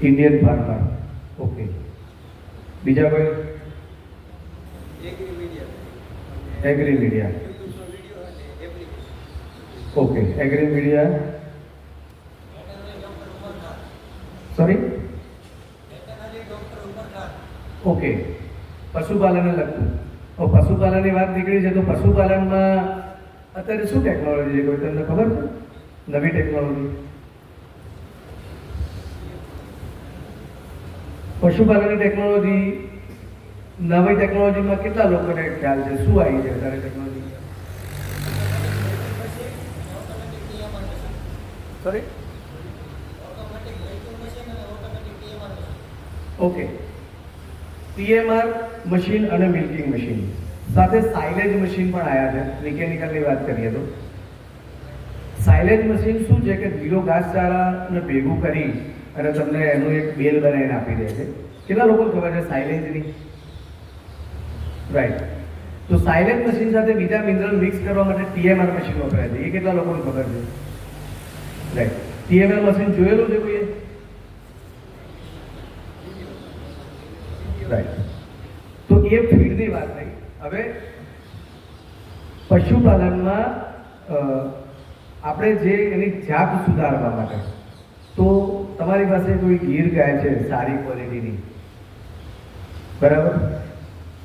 B: Indian farmer, okay. બીજા કોઈ? Agri media, okay. Agri media, sorry, okay. પશુપાલનને લગતું. પશુપાલનની વાત નીકળી છે તો પશુપાલનમાં અત્યારે શું ટેકનોલોજી છે, કોઈ તમને ખબર છે? નવી ટેકનોલોજી પશુપાલનની ટેકનોલોજી, નવી ટેકનોલોજીમાં કેટલા લોકોને ખ્યાલ છે? શું આવી છે અત્યારે technology? Sorry, okay. PMR machine અને મિલ્કિંગ મશીન સાથે સાયલેજ મશીન પણ આવ્યા છે. મિકેનિકલની વાત કરીએ તો સાયલેજ મશીન શું છે કે લીલો ઘાસચારાને ભેગું કરી અને તમને એનું એક બેલ બનાવીને આપી દે છે. કેટલા લોકો ખબર છે સાયલેજની? રાઈટ. તો સાયલેજ મશીન સાથે બીજા મિનરલ મિક્સ કરવા માટે ટીએમઆર મશીન વપરાય છે. એ કેટલા લોકોને ખબર છે? રાઈટ. ટીએમઆર મશીન જોયેલું છે કોઈએ? રાઈટ. તો એ ફીડની વાત થઈ. હવે પશુપાલનમાં આપણે જે એની જાત સુધારવા માટે, તો તમારી પાસે કોઈ ગીર ગાય છે સારી ક્વોલિટીની, બરાબર,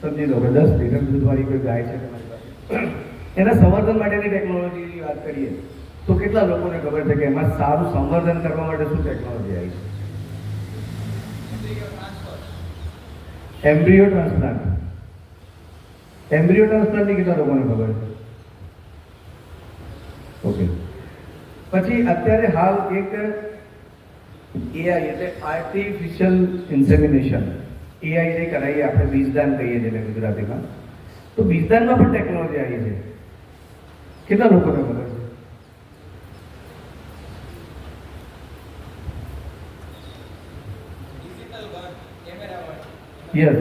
B: સમજી લો કે 10 લીટર દૂધવાળી કોઈ ગાય છે તમારી પાસે, એના સંવર્ધન માટેની ટેકનોલોજીની વાત કરીએ તો કેટલા લોકોને ખબર છે કે એમાં સારું સંવર્ધન કરવા માટે શું ટેકનોલોજી આવી છે? Embryo transplant. એમ્બ્રિયો ટ્રાન્સપ્લાન્ટની કેટલા લોકોને ખબર છે? ઓકે. પછી અત્યારે હાલ એક એઆઈ એટલે આર્ટિફિશિયલ ઇન્સેમિનેશન, એઆઈ જે કરાવીએ આપણે, બીજદાન કહીએ છીએ ગુજરાતીમાં. તો બીજદાનમાં પણ ટેકનોલોજી આવી છે. કેટલા લોકોને ખબર છે? Yes,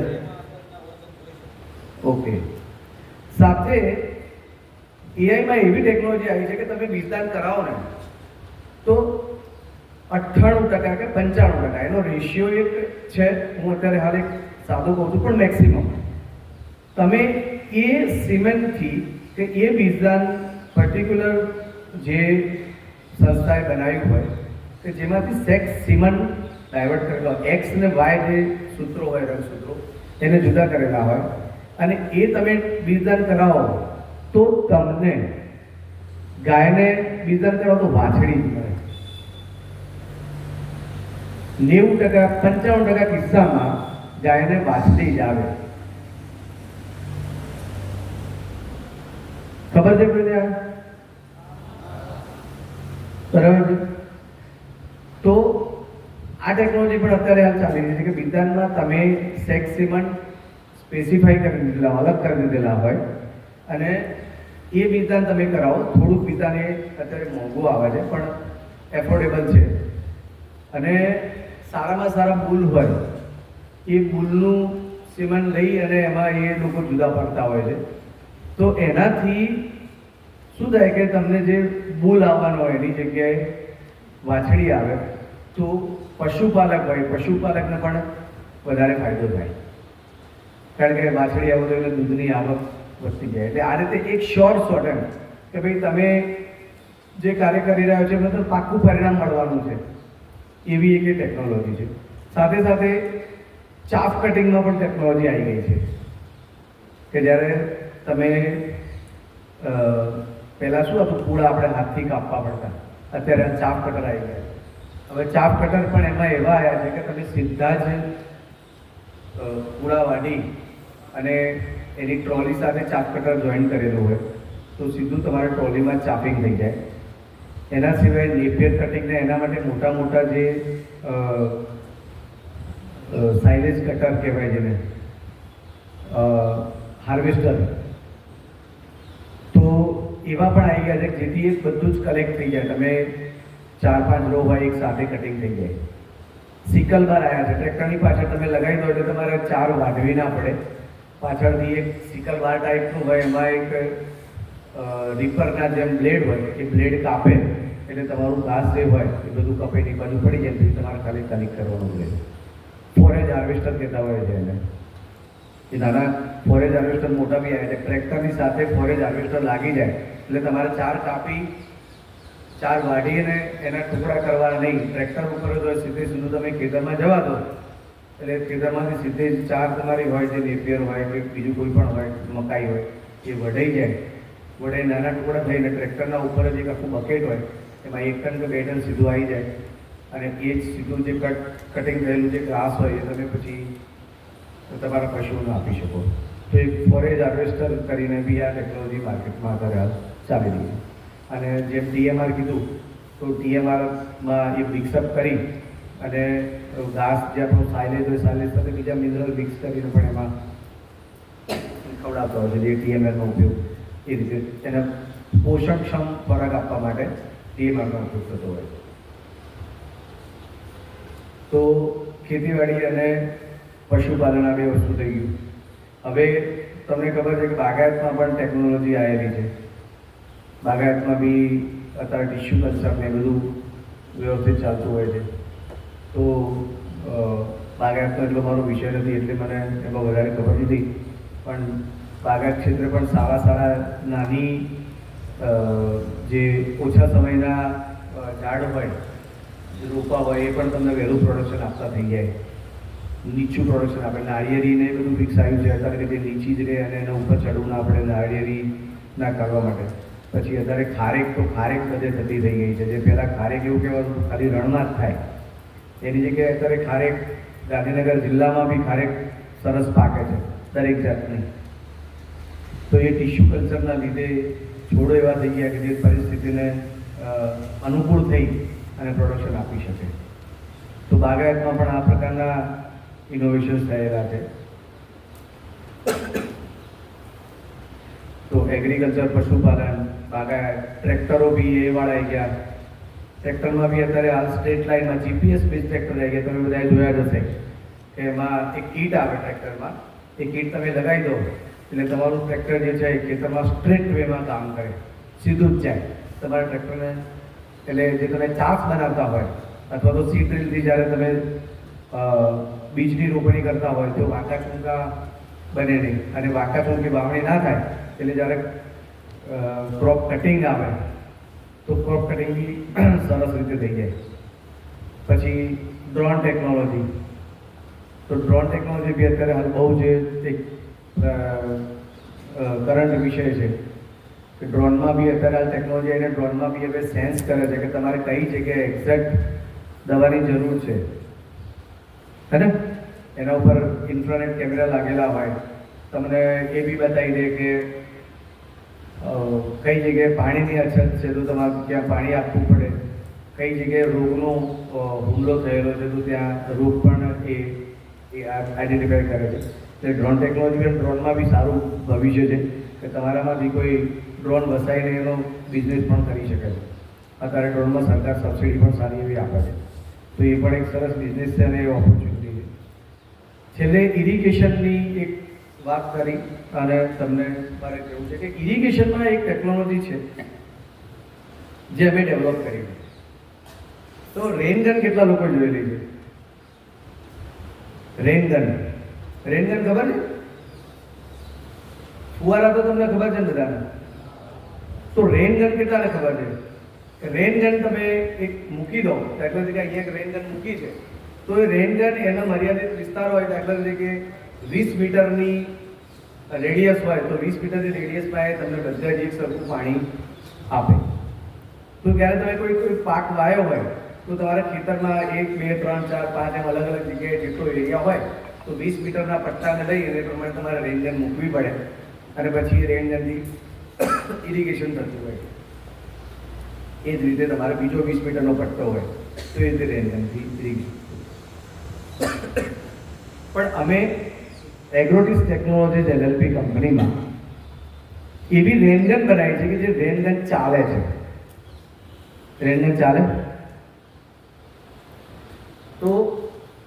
B: okay. સાથે એઆઈમાં એવી ટેકનોલોજી આવી છે કે તમે બીજદાન કરાવો ને તો 98% કે 95%, એનો રેશિયો એક છે, હું અત્યારે હાલ એક સાદું કહું છું પણ મેક્સિમમ, તમે એ સિમેન્ટથી કે એ બીજદાન પર્ટિક્યુલર જે સંસ્થાએ બનાવ્યું હોય કે જેમાંથી સેક્સ સિમેન્ટ ડાયવર્ટ કરેલો, એક્સ ને વાય જે સૂત્રો હોય, રંગસૂત્રો એને જુદા કરેલા હોય, અને એ તમે બીજદાન કરાવો તો તમને ગાયને બીજદાન કરાવો તો વાછડી મળે. 90%, 95% કિસ્સામાં ગાયને વાછડી જ આવે. ખબર છે કોઈને? બરાબર છે. તો આ ટેકનોલોજી પણ અત્યારે હાલ ચાલી રહી છે કે બીજદાનમાં તમે સેક્સ સિમેન્ટ સ્પેસિફાઈ કરી દીધેલા, અલગ કરી દીધેલા હોય, અને એ બીજદાન તમે કરાવો. થોડુંક બીજદાન એ અત્યારે મોંઘું આવે છે પણ એફોર્ડેબલ છે, અને સારામાં સારા બુલ હોય એ બુલનું સિમેન્ટ લઈ અને એમાં એ લોકો જુદા પડતા હોય છે. તો એનાથી શું થાય કે તમને જે બુલ આવવાનો હોય એની જગ્યાએ વાછડી આવે, તો પશુપાલક હોય, પશુપાલકને પણ વધારે ફાયદો થાય, કારણ કે વાછડી આવો તો એટલે દૂધની આવક વધતી જાય. એટલે આ રીતે એક શ્યોર શોર્ટ કે ભાઈ તમે જે કાર્ય કરી રહ્યા છો મતલબ પાક્કું પરિણામ મળવાનું છે, એવી એક ટેકનોલોજી છે. સાથે સાથે ચાફ કટિંગમાં પણ ટેકનોલોજી આવી ગઈ છે કે જ્યારે તમે પહેલાં શું હતું, પૂળા આપણે હાથથી કાપવા પડતા, અત્યારે ચાપ કટર આવી ગયા. હવે ચાપ કટર પણ એમાં એવા આવ્યા છે કે તમે સીધા જ પૂળા વાઢી અને એની ટ્રોલી સાથે ચાપ કટર જોઈન કરેલું હોય તો સીધું તમારે ટ્રોલીમાં ચાપિંગ થઈ જાય. એના સિવાય નેપિયર કટિંગને એના માટે મોટા મોટા જે સાઇલેજ કટર કહેવાય જેને હાર્વેસ્ટર, તો એવા પણ આવી ગયા છે જેથી એ બધું જ કલેક્ટ થઈ જાય. તમે 4-5 રો હોય એક સાથે કટિંગ થઈ જાય. સિકલ બાર આવ્યા છે, ટ્રેક્ટરની પાછળ તમે લગાવી દો એટલે તમારે 4 વાઢવી ના પડે. પાછળથી એક સિકલ બાર ટાઈપનું હોય, એમાં એક રીપરના જેમ બ્લેડ હોય, એ બ્લેડ કાપે એટલે તમારું ઘાસ જે હોય એ બધું કપાઈની બાજુ પડી જાય, પછી તમારે ખાલી કલેક્ટ કરવાનું રહે. ફોરેજ હાર્વેસ્ટર કહેતા હોય છે એને. એ નાના ફોરેજ હાર્વેસ્ટર મોટા બી આવે છે. ટ્રેક્ટરની સાથે ફોરેજ હાર્વેસ્ટર લાગી જાય એટલે તમારે 4 કાપી 4 વાઢીને એના ટુકડા કરવા નહીં. ટ્રેક્ટર ઉપર જો સીધે સીધું તમે ખેતરમાં જવા દો એટલે ખેતરમાંથી સીધે 4 તમારી હોય, જે નેપિયર હોય કે બીજું કોઈ પણ હોય, મકાઈ હોય, એ વઢાઈ જાય. વઢાઈ નાના ટુકડા થઈને ટ્રેક્ટરના ઉપર જ એક આખું બકેટ હોય, એમાં 1 ટન કે 2 ટન સીધું આવી જાય અને એ જ સીધું જે કટિંગ થયેલું જે ઘાસ હોય એ તમે પછી તમારા પશુઓને આપી શકો. તો એક ફોરેજ હાર્વેસ્ટર કરીને બી આ ટેકનોલોજી માર્કેટમાં અત્યારે હાલ ચાલી રહી છે. અને જેમ DMR કીધું તો DMRમાં એ મિક્સઅપ કરી અને ઘાસ જે આપણું સાઇલેજ હોય, સાઇલેજ સાથે બીજા મિનરલ મિક્સ કરીને પણ એમાં ખવડાવતા હોય છે. જે TMRનો ઉપયોગ એ રીતે એને પોષણક્ષમ ખોરાક આપવા માટે DMRનો ઉપયોગ થતો હોય છે. તો ખેતીવાડી અને પશુપાલન આ 2 વસ્તુ થઈ ગયું. હવે તમને ખબર છે કે બાગાયતમાં પણ ટેકનોલોજી આવેલી છે. બાગાયતમાં બી અત્યારે ટિશ્યુ કલ્ચર ને બધું વ્યવસ્થિત ચાલતું હોય છે. તો બાગાયતનો એટલો મારો વિષય નથી એટલે મને એમાં વધારે ખબર નથી, પણ બાગાયત ક્ષેત્રે પણ સારા નાની જે ઓછા સમયના ઝાડ હોય, રોપા હોય, એ પણ તમને વહેલું પ્રોડક્શન આપતા થઈ જાય. નીચું પ્રોડક્શન આપણે નાળિયેરીને એ બધું ફિક્સ આવ્યું છે અત્યારે કે તે નીચી જ રહે અને એના ઉપર ચડવું ના પડે નાળિયેરી ના કરવા માટે. પછી અત્યારે ખારેક તો ખારેક બધે થતી થઈ ગઈ છે. જે પહેલાં ખારેક એવું કહેવાતું ખાલી રણમાં જ થાય, એની જગ્યાએ અત્યારે ખારેક ગાંધીનગર જિલ્લામાં બી ખારેક સરસ પાકે છે દરેક જાતની. તો એ ટિશ્યુ કલ્ચરના લીધે છોડો એવા થઈ ગયા કે જે પરિસ્થિતિને અનુકૂળ થઈ અને પ્રોડક્શન આપી શકે. તો બાગાયતમાં પણ આ પ્રકારના ઇનોવેશન્સ થયેલા છે. તો એગ્રીકલ્ચર, પશુપાલન, બાગાયત, ટ્રેક્ટરો બી એ વાળા આવી ગયા. ટ્રેક્ટરમાં બી અત્યારે હાલ સ્ટ્રેટ લાઇનમાં GPS બેઝ ટ્રેક્ટર આવી ગયા. તમે બધાએ જોયા જ હશે કે એમાં એક કીટ આવે ટ્રેક્ટરમાં. એ કીટ તમે લગાવી દો એટલે તમારું ટ્રેક્ટર જે છે એ ખેતરમાં સ્ટ્રેટ વેમાં કામ કરે, સીધું જ જાય. તમારા ટ્રેક્ટરને એટલે જે તમે ચાસ બનાવતા હોય અથવા તો સીડ ડ્રીલથી જ્યારે તમે બીજની રોપણી કરતા હોય તો વાંકા ચૂંકા બને નહીં, અને વાંકા ચૂંકી વાવણી ના થાય એટલે જ્યારે ક્રોપ કટિંગ આવે તો ક્રોપ કટિંગ બી સરસ રીતે થઈ જાય. પછી ડ્રોન ટેકનોલોજી, તો ડ્રોન ટેકનોલોજી બી અત્યારે હાલ બહુ જે એક કરંટ વિષય છે કે ડ્રોનમાં બી અત્યારે હાલ ટેકનોલોજી આવીને ડ્રોનમાં બી હવે સેન્સ કરે છે કે તમારે કઈ જગ્યાએ એક્ઝેક્ટ દવાની જરૂર છે, હે ને. એના ઉપર ઇન્ફ્રારેડ કેમેરા લાગેલા હોય, તમને એ બી બતાવી દે કે કઈ જગ્યાએ પાણીની અછત છે તો તમારે ત્યાં પાણી આપવું પડે, કઈ જગ્યાએ રોગનો હુમલો થયેલો છે તો ત્યાં રોગ પણ એ આઈડેન્ટિફાઈ કરે છે. એટલે ડ્રોન ટેકનોલોજી અને ડ્રોનમાં બી સારું ભવિષ્ય છે કે તમારામાંથી કોઈ ડ્રોન વસાઈને એનો બિઝનેસ પણ કરી શકે છે. અત્યારે ડ્રોનમાં સરકાર સબસિડી પણ સારી એવી આપે છે, તો એ પણ એક સરસ બિઝનેસ છે અને એ ઓપોર્ચ્યુનિટી છે. છેલ્લે ઇરિગેશનની એક વાત કરી અને તમને મારે કહેવું છે કે ઇરિગેશનમાં એક ટેકનોલોજી છે જે અમે ડેવલપ કરી છે. તો રેનગન કેટલા લોકો જોયેલી છે? રેનગન ખબર છે? ફુવારા તો તમને ખબર છે ને બધાને. તો રેનગન કેટલાને ખબર છે? રેનગન તમે એક મૂકી દો, દાખલા તરીકે અહીંયા એક રેનગન મૂકી છે તો એ રેનગન એનો મર્યાદિત વિસ્તાર હોય, દાખલા તરીકે 20 મીટરની રેડિયસ હોય તો 20 મીટરની રેડિયસમાં એ તમને બધા જ એક સરખું પાણી આપે. તો ત્યારે તમે કોઈ પાક વાવ્યો હોય તો તમારા ખેતરમાં 1, 2, 3, 4, 5 એમ અલગ અલગ જગ્યાએ જેટલો એરિયા હોય તો 20 મીટરના પટ્ટાને લઈ અને એ પ્રમાણે તમારે રેનગન મૂકવી પડે અને પછી રેનગનથી ઇરિગેશન થતું હોય. એ જ રીતે તમારે બીજો 20 મીટરનો પટ્ટો હોય તો એ રીતે રેનગનથી ઇરિગેશન. પણ અમે એગ્રોટિસ ટેકનોલોજીસ LLP કંપનીમાં એવી રેનગન બનાવી છે કે જે રેનગન ચાલે છે. રેનગન ચાલે તો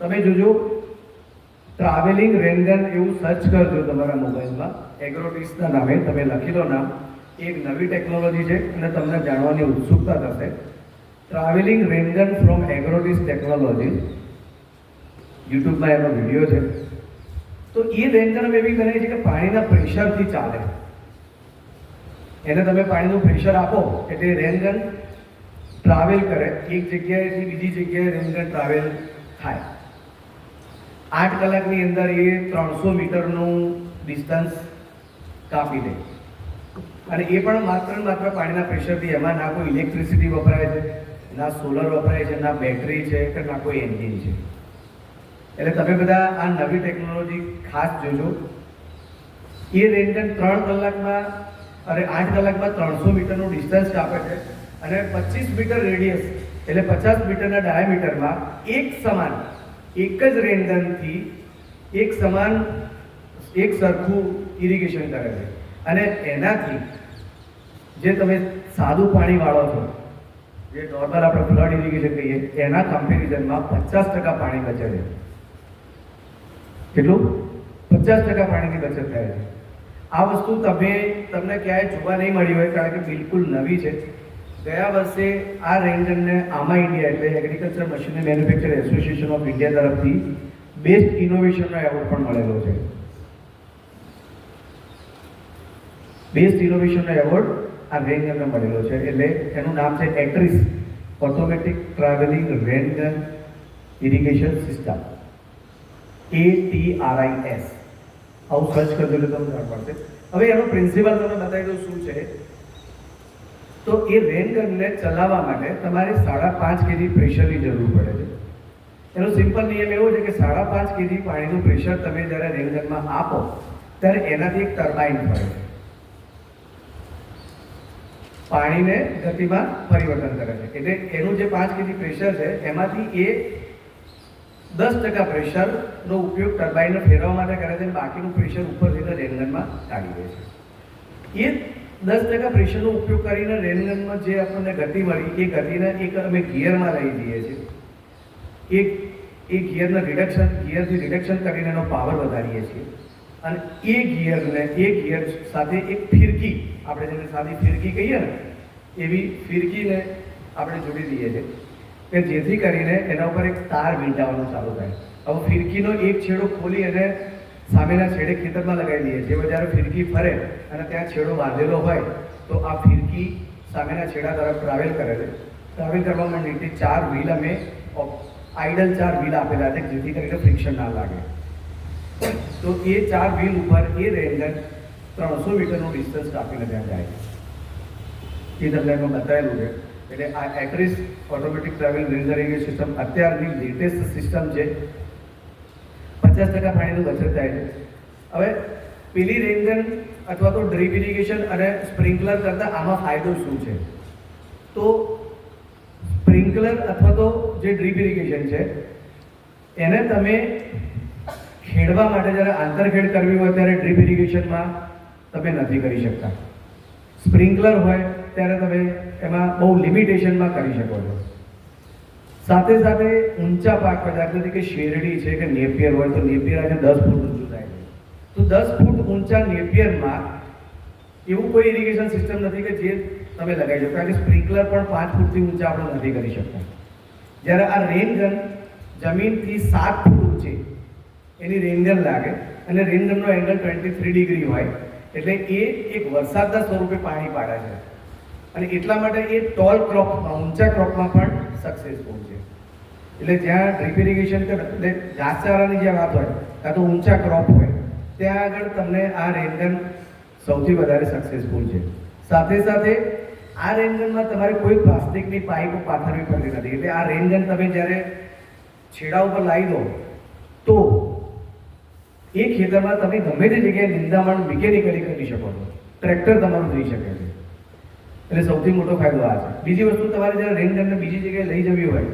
B: તમે જોજો, ટ્રાવેલિંગ રેનગન એવું સર્ચ કરજો તમારા મોબાઈલમાં, એગ્રોટિસના નામે તમે લખી દો નામ. એક નવી ટેકનોલોજી છે અને તમને જાણવાની ઉત્સુકતા થશે. ટ્રાવેલિંગ રેનગન ફ્રોમ એગ્રોટિસ ટેકનોલોજી, યુટ્યુબમાં એનો વિડીયો છે. તો એ રેનગન અમે એવી બનાવી છે કે પાણીના પ્રેશરથી ચાલે. એને તમે પાણીનું પ્રેશર આપો એટલે રેનગન ટ્રાવેલ કરે, એક જગ્યાએથી બીજી જગ્યાએ રેનગન ટ્રાવેલ થાય. 8 કલાકની અંદર એ 300 મીટરનું ડિસ્ટન્સ કાપી દે. અને એ પણ માત્ર ને માત્ર પાણીના પ્રેશરથી. એમાં ના કોઈ ઇલેક્ટ્રિસિટી વપરાય છે, ના સોલર વપરાય છે, ના બેટરી છે કે ના કોઈ એન્જિન છે. એટલે તમે બધા આ નવી ટેકનોલોજી ખાસ જોજો. એ રેનગન 3 કલાકમાં અને 8 કલાકમાં 300 મીટરનું ડિસ્ટન્સ કાપે છે અને 25 મીટર રેડિયસ એટલે 50 મીટરના ડાયામીટરમાં એક સમાન, એક જ રેનગનથી એક સમાન એક સરખું ઇરિગેશન કરે છે. અને એનાથી જે તમે સાદું પાણી વાળો છો, જે નોર્મલ આપણે ફ્લડ ઇરિગેશન કહીએ, એના કમ્પેરિઝનમાં 50% પાણી બચે છે. કેટલું? 50% પાણીની બચત થાય છે. આ વસ્તુ તમને ક્યાંય જોવા નહીં મળી હોય, કારણ કે બિલકુલ નવી છે. ગયા વર્ષે આ રેનગનને આમા ઇન્ડિયા એટલે agriculture machinery manufacture association of India તરફથી બેસ્ટ ઇનોવેશનનો એવોર્ડ પણ મળેલો છે. બેસ્ટ ઇનોવેશનનો એવોર્ડ આ રેનગનને મળેલો છે. એટલે એનું નામ છે ATRIS, automatic travelling rain gun irrigation system, ATRIS. આવું સર્ચ કરજો એટલે તમને જાણ પડશે. હવે એનો પ્રિન્સિપલ તમને બતાવી દઉં શું છે. તો એ રેનગનને ચલાવવા માટે તમારે 5.5 kg પ્રેશરની જરૂર પડે છે. એનો સિમ્પલ નિયમ એવો છે કે 5.5 kg પાણીનું પ્રેશર તમે જ્યારે રેનગનમાં આપો ત્યારે એનાથી એક ટર્બાઇન ફરે છે, પાણીને ગતિમાં પરિવર્તન કરે છે. એટલે એનું જે 5 kg પ્રેશર છે એમાંથી એ 10% પ્રેશરનો ઉપયોગ ટર્બાઇનને ફેરવવા માટે કરે છે અને બાકીનું પ્રેશર ઉપર જઈને રેનગનમાં કાઢી દે છે. એ 10% પ્રેશરનો ઉપયોગ કરીને રેનગનમાં જે આપણને ગતિ મળી એ ગતિને એક અમે ગિયરમાં લઈ જઈએ છીએ. એ ગિયરથી રિડક્શન કરીને એનો પાવર વધારીએ છીએ. અને એ ગિયર સાથે એક ફિરકી, આપણે જેને સાદી ફિરકી કહીએ ને એવી ફિરકીને આપણે જોડી દઈએ છીએ કે જેથી કરીને એના ઉપર એક તાર વીંટાવાનું ચાલુ થાય. હવે ફિરકીનો એક છેડો ખોલી અને સામેના છેડે ખેતરમાં લગાવી દઈએ છીએ. જ્યારે ફિરકી ફરે અને ત્યાં છેડો બાંધેલો હોય તો આ ફિરકી સામેના છેડા તરફ ટ્રાવેલ કરે છે. ટ્રાવેલ કરવા માટે 4 વ્હીલ અમે આઈડલ 4 વ્હીલ આપેલા છે જેથી કરીને ફ્રિક્શન ના લાગે. તો એ 4 વ્હીલ ઉપર એ રેનગન 300 મીટરનું ડિસ્ટન્સ કાપીને ત્યાં જાય છે. એ તમને એમાં બતાવેલું છે. એટલે આ એક્ટ્રિસ ઓટોમેટિક ટ્રાવેલ રેનગન ઇરિગેશન સિસ્ટમ અત્યારની લેટેસ્ટ સિસ્ટમ છે. 50% પાણીનું બચત થાય છે. હવે પેલી રેનગન અથવા તો ડ્રીપ ઇરિગેશન અને સ્પ્રિંકલર કરતાં આમાં ફાયદો શું છે? તો સ્પ્રિંકલર અથવા તો જે ડ્રીપ ઇરિગેશન છે એને તમે ખેડવા માટે જ્યારે આંતરખેડ કરવી હોય ત્યારે ડ્રીપ ઇરિગેશનમાં તમે નથી કરી શકતા. સ્પ્રિંકલર હોય ત્યારે તમે એમાં બહુ લિમિટેશનમાં કરી શકો છો. સાથે સાથે ઊંચા પાક પર, દાખલા તરીકે શેરડી છે કે નેપિયર હોય તો નેપિયર આજે 10 ફૂટ ઊંચું થાય છે. તો 10 ફૂટ ઊંચા નેપિયરમાં એવું કોઈ ઇરિગેશન સિસ્ટમ નથી કે જે તમે લગાવી શકો, કારણ કે સ્પ્રિંકલર પણ 5 ફૂટથી ઊંચા આપણે નથી કરી શકતા. જ્યારે આ રેનગન જમીનથી 7 ફૂટ ઊંચી એની રેનગન લાગે અને રેનગનનો એંગલ 23 ડિગ્રી હોય એટલે એ એક વરસાદના સ્વરૂપે પાણી પાડે છે. અને એટલા માટે એ ટોલ ક્રોપમાં, ઊંચા ક્રોપમાં પણ સક્સેસફુલ છે. એટલે જ્યાં ડ્રીપ ઇરિગેશન કરે એટલે ઘાસચારાની જે વાત હોય કાં તો ઊંચા ક્રોપ હોય ત્યાં આગળ તમને આ રેનગન સૌથી વધારે સક્સેસફુલ છે. સાથે સાથે આ રેનગનમાં તમારે કોઈ પ્લાસ્ટિકની પાઇપ પાથરવી પડતી નથી. એટલે આ રેનગન તમે જ્યારે છેડા ઉપર લાવી દો તો એ ખેતરમાં તમે ગમે તે જગ્યાએ નિંદામણ મિકેનિકલી કરી શકો છો. ટ્રેક્ટર તમારું થઈ શકે છે. એટલે સૌથી મોટો ફાયદો આ છે. બીજી વસ્તુ, તમારે જ્યારે રેનગનને બીજી જગ્યાએ લઈ જવી હોય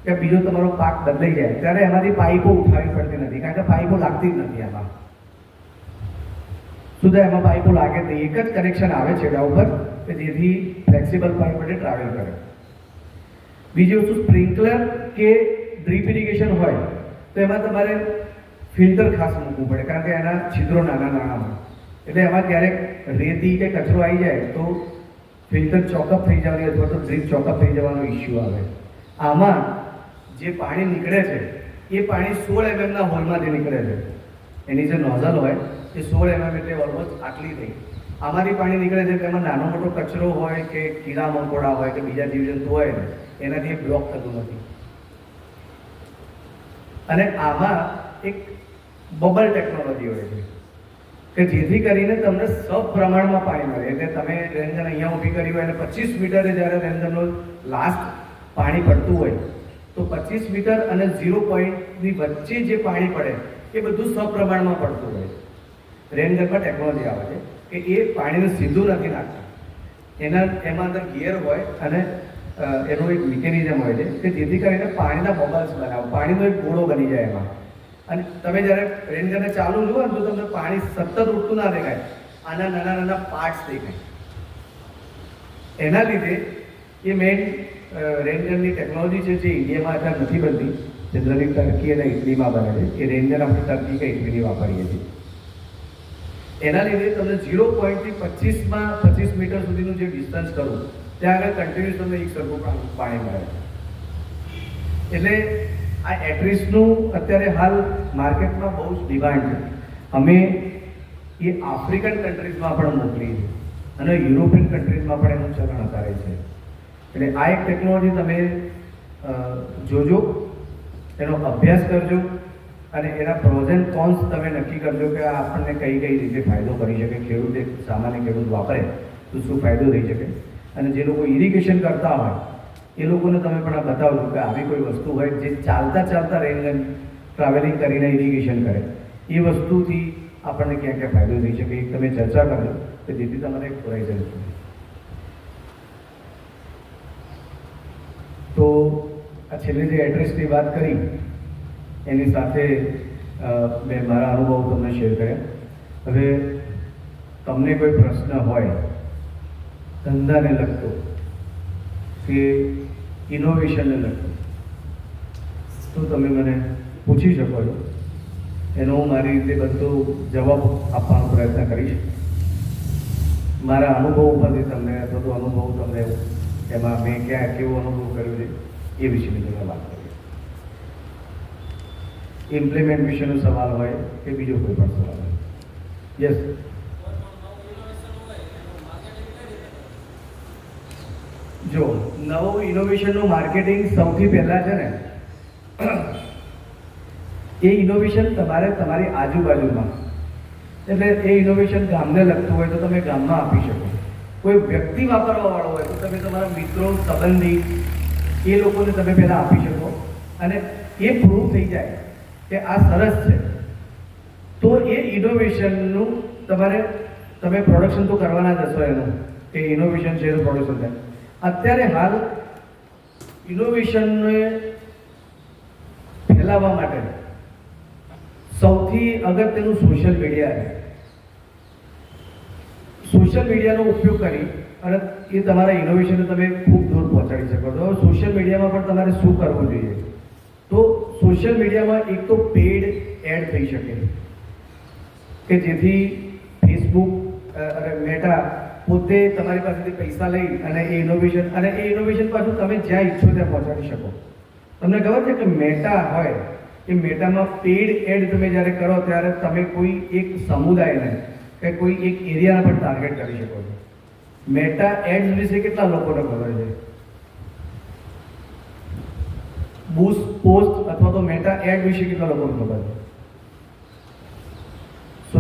B: કે બીજો તમારો પાક બદલાઈ જાય ત્યારે એમાંથી પાઇપો ઉઠાવવી પડતી નથી, કારણ કે પાઇપો લાગતી જ નથી. આમાં સુધા એમાં પાઇપો લાગે જ નહીં. એક જ કનેક્શન આવે છેડા ઉપર કે જેથી ફ્લેક્સિબલ પાઇપ વડે ટ્રાવેલ કરે. બીજી વસ્તુ, સ્પ્રિંકલર કે ડ્રીપ ઇરિગેશન હોય તો એમાં તમારે ફિલ્ટર ખાસ મૂકવું પડે, કારણ કે એના છિદ્રો નાના નાના હોય. એટલે એમાં ક્યારેક રેતી કે કચરો આવી જાય તો ફિલ્ટર ચોકઅપ થઈ જવાની અથવા તો ડ્રીપ ચોકઅપ થઈ જવાનો ઇસ્યુ આવે. આમાં જે પાણી નીકળે છે એ પાણી 16 mm ના હોલમાંથી નીકળે છે. એની જે નોઝલ હોય એ 16 mm એટલે ઓલમોસ્ટ આટલી થઈ. આમાંથી પાણી નીકળે છે, એમાં નાનો મોટો કચરો હોય કે કીડા મકોડા હોય કે બીજા જીવજંતુ હોય ને એનાથી બ્લોક થતું નથી. અને આમાં એક બબલ ટેકનોલોજી હોય છે કે જેથી કરીને તમને સપ્રમાણમાં પાણી મળે. એટલે તમે રેનગન અહીંયા ઊભી કરી હોય અને 25 મીટરે જ્યારે રેનગનનો લાસ્ટ પાણી પડતું હોય તો 25 મીટર અને 0 પોઈન્ટની વચ્ચે જે પાણી પડે એ બધું સપ્રમાણમાં પડતું હોય. રેનગનમાં ટેકનોલોજી આવે છે કે એ પાણીને સીધું નથી નાખતા. એમાં અંદર ગિયર હોય અને એનું એક મિકેનિઝમ હોય છે કે જેથી કરીને પાણીના બબલ્સ બનાવે, પાણીનો એક ગોળો બની જાય એમાં. અને તમે જ્યારે રેનગનને ચાલુ જુઓ ને તો તમને પાણી સતત ઉડતું ના દેખાય, આના નાના નાના પાર્ટ્સ દેખાય. એના લીધે એ મેઇન રેનગનની ટેકનોલોજી છે જે ઇન્ડિયામાં અત્યારે નથી બનતી. જનરલી ટર્કી અને ઇટલીમાં બને છે. એ રેનગન આપણે ટર્કી કે ઇટલીની વાપરીએ છીએ. એના લીધે તમને 0 પોઈન્ટથી 25 મીટર સુધીનું જે ડિસ્ટન્સ કરું ત્યાં આગળ કન્ટિન્યુઅસ તમને એક સરખું પાણી મળે. એટલે આ એટ્રીસનું અત્યારે હાલ માર્કેટમાં બહુ જ ડિમાન્ડ છે. અમે એ આફ્રિકન કન્ટ્રીઝમાં પણ મોકલીએ છીએ અને યુરોપિયન કન્ટ્રીઝમાં પણ એનું ચલણ અત્યારે છે. એટલે આ એક ટેકનોલોજી તમે જોજો, એનો અભ્યાસ કરજો અને એના પ્રોઝ એન્ડ કોન્સ તમે નક્કી કરજો કે આ આપણને કઈ કઈ રીતે ફાયદો કરી શકે. ખેડૂત, એક સામાન્ય ખેડૂત વાપરે તો શું ફાયદો થઈ શકે. અને જે લોકો ઇરિગેશન કરતા હોય એ લોકોને તમે પણ આ બતાવજો કે આવી કોઈ વસ્તુ હોય જે ચાલતા ચાલતા રેનગન ટ્રાવેલિંગ કરીને ઇરિગેશન કરે. એ વસ્તુથી આપણને ક્યાં ક્યાં ફાયદો થઈ શકે એક તમે ચર્ચા કરજો કે જેથી તમારે એક હોરાઇઝન છે. તો આ છેલ્લી જે એડ્રેસની વાત કરી એની સાથે મેં મારા અનુભવ તમને શેર કર્યા. હવે તમને કોઈ પ્રશ્ન હોય ધંધાને લગતો કે ઇનોવેશનને લગતો તો તમે મને પૂછી શકો છો. એનો હું મારી રીતે બધો જવાબ આપવાનો પ્રયત્ન કરીશ. મારા અનુભવ ઉપરથી તમને બધો અનુભવ તમને એમાં મેં ક્યાં કેવો અનુભવ કર્યો છે એ વિશેની તમે વાત કરીએ. ઇમ્પ્લિમેન્ટ વિશેનો સવાલ હોય કે બીજો કોઈ પણ સવાલ હોય. યસ, જો નવું ઇનોવેશનનું માર્કેટિંગ સૌથી પહેલાં છે ને એ ઇનોવેશન તમારે તમારી આજુબાજુમાં, એટલે એ ઇનોવેશન ગામને લગતું હોય તો તમે ગામમાં આપી શકો. કોઈ વ્યક્તિ વાપરવાવાળો હોય તો તમે તમારા મિત્રો, સંબંધી એ લોકોને તમે પહેલાં આપી શકો. અને એ પ્રૂવ થઈ જાય કે આ સરસ છે તો એ ઇનોવેશનનું તમે પ્રોડક્શન તો કરવાના જ હશો એનું, કે ઇનોવેશન છે એનું પ્રોડક્શન થાય. અત્યારે હાલ ઇનોવેશનને ફેલાવવા માટે સૌથી અગત્યનું સોશિયલ મીડિયા છે. સોશિયલ મીડિયાનો ઉપયોગ કરી અને એ તમારા ઇનોવેશનને તમે ખૂબ દૂર પહોંચાડી શકો છો. સોશિયલ મીડિયામાં પણ તમારે શું કરવું જોઈએ? તો સોશિયલ મીડિયામાં એક તો પેડ એડ થઈ શકે કે જેથી ફેસબુક અને મેટા પોતે તમારી પાસેથી પૈસા લઈ અને એ ઇનોવેશન પાછું તમે જ્યાં ઈચ્છો ત્યાં પહોંચાડી શકો. તમને ખબર છે કે મેટા હોય એ મેટામાં પેડ એડ તમે જ્યારે કરો ત્યારે તમે કોઈ એક સમુદાયને કે કોઈ એક એરિયાને પણ ટાર્ગેટ કરી શકો છો. મેટા એડ્સ વિશે કેટલા લોકોને ખબર છે? બૂસ્ટ પોસ્ટ અથવા તો મેટા એડ વિશે કેટલા લોકોને ખબર છે?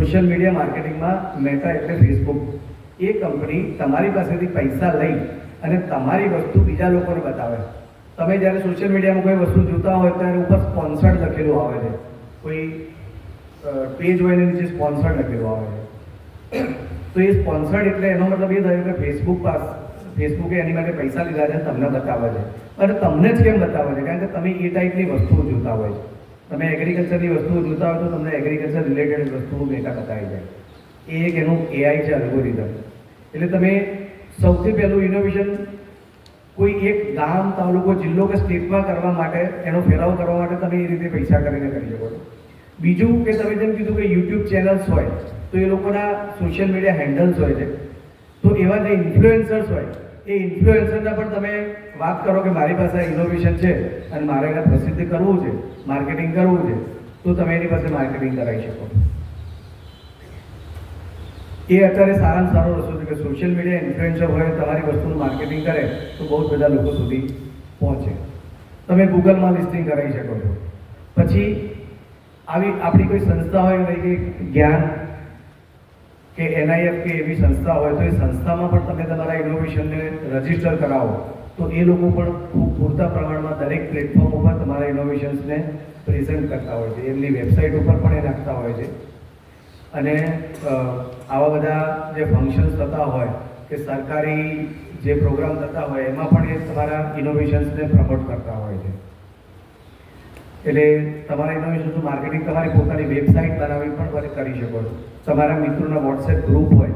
B: સોશિયલ મીડિયા માર્કેટિંગમાં મેટા એટલે ફેસબુક, એ કંપની તમારી પાસેથી પૈસા લઈ અને તમારી વસ્તુ બીજા લોકોને બતાવે. તમે જ્યારે સોશિયલ મીડિયામાં કોઈ વસ્તુ જોતા હોય ત્યારે ઉપર સ્પોન્સર્ડ લખેલું આવે છે, કોઈ પેજ હોય ને નીચે સ્પોન્સર્ડ લખેલું આવે છે. તો એ સ્પોન્સર્ડ એટલે એનો મતલબ એ થયો કે ફેસબુકે એની માટે પૈસા લીધા છે, તમને બતાવે છે. અને તમને જ કેમ બતાવે છે? કારણ કે તમે એ ટાઈપની વસ્તુઓ જોતા હોય છે. તમે એગ્રીકલ્ચરની વસ્તુઓ જોતા હોય તો તમને એગ્રીકલ્ચર રિલેટેડ વસ્તુઓ મેટા બતાવી જાય. એ એક એનું AI છે, અલ્ગોરિધમ. એટલે તમે સૌથી પહેલું ઇનોવેશન કોઈ એક ગામ, તાલુકો, જિલ્લો કે સ્ટેટમાં કરવા માટે, એનો ફેલાવો કરવા માટે તમે એ રીતે પૈસા કરીને કરી શકો છો. બીજું કે તમે જેમ કીધું કે યુટ્યુબ ચેનલ્સ હોય તો એ લોકોના સોશિયલ મીડિયા હેન્ડલ્સ હોય છે. તો એવા જે ઇન્ફ્લુએન્સર્સ હોય એ ઇન્ફ્લુએન્સરના પણ તમે વાત કરો કે મારી પાસે ઇનોવેશન છે અને મારે એને પ્રસિદ્ધ કરવું છે, માર્કેટિંગ કરવું છે, તો તમે એની પાસે માર્કેટિંગ કરાવી શકો. એ અત્યારે સારામાં સારો રસ્તો છે કે સોશિયલ મીડિયા ઇન્ફ્લુએન્સર હોય, તમારી વસ્તુનું માર્કેટિંગ કરે તો બહુ જ બધા લોકો સુધી પહોંચે. તમે ગૂગલમાં લિસ્ટિંગ કરાવી શકો છો. પછી આવી આપણી કોઈ સંસ્થા હોય, કે જ્ઞાન કે NIF કે એવી સંસ્થા હોય તો એ સંસ્થામાં પણ તમે તમારા ઇનોવેશનને રજીસ્ટર કરાવો તો એ લોકો પણ ખૂબ પૂરતા પ્રમાણમાં દરેક પ્લેટફોર્મ ઉપર તમારા ઇનોવેશન્સને પ્રેઝન્ટ કરતા હોય છે. એમની વેબસાઇટ ઉપર પણ એ નાખતા હોય છે. અને આવા બધા જે ફંક્શન્સ થતા હોય કે સરકારી જે પ્રોગ્રામ થતા હોય એમાં પણ એ તમારા ઇનોવેશન્સને પ્રમોટ કરતા હોય છે. એટલે તમારા ઇનોવેશનનું માર્કેટિંગ તમારી પોતાની વેબસાઇટ બનાવી પણ કરી શકો છો. તમારા મિત્રોના વોટ્સએપ ગ્રુપ હોય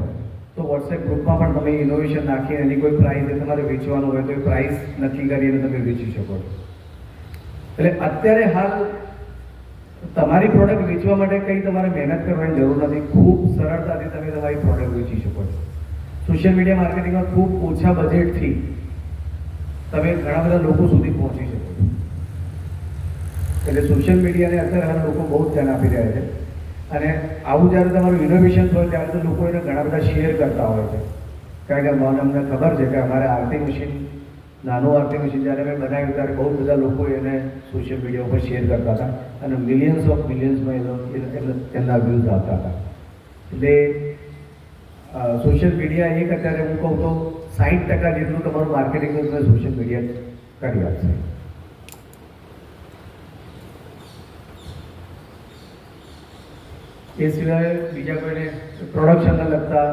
B: તો વોટ્સએપ ગ્રુપમાં પણ તમે ઇનોવેશન નાખીને એની કોઈ પ્રાઇઝ તમારે વેચવાનું હોય તો એ પ્રાઇસ નક્કી કરીને તમે વેચી શકો છો. એટલે અત્યારે હાલ તમારી પ્રોડક્ટ વેચવા માટે કંઈ તમારે મહેનત કરવાની જરૂર નથી. ખૂબ સરળતાથી તમે તમારી પ્રોડક્ટ વેચી શકો છો. સોશિયલ મીડિયા માર્કેટિંગમાં ખૂબ ઓછા બજેટથી તમે ઘણા બધા લોકો સુધી પહોંચી શકો છો. એટલે સોશિયલ મીડિયાને અત્યારે હાલ લોકો બહુ જ ધ્યાન આપી રહ્યા છે. અને આવું જ્યારે તમારું ઇનોવેશન હોય ત્યારે તો લોકો એને ઘણા બધા શેર કરતા હોય છે. કારણ કે અમને ખબર છે કે અમારે આરતી મશીન, નાનું આરતી મશીન જ્યારે મેં બનાવ્યું ત્યારે બહુ બધા લોકો એને સોશિયલ મીડિયા ઉપર શેર કરતા હતા અને મિલિયન્સમાં એમના વ્યૂઝ આવતા હતા. એટલે સોશિયલ મીડિયા એક અત્યારે હું કહું તો 60% જેટલું તમારું માર્કેટિંગ તમે સોશિયલ મીડિયા કરી આપશે. એ સિવાય બીજા કોઈને પ્રોડક્શનને લગતા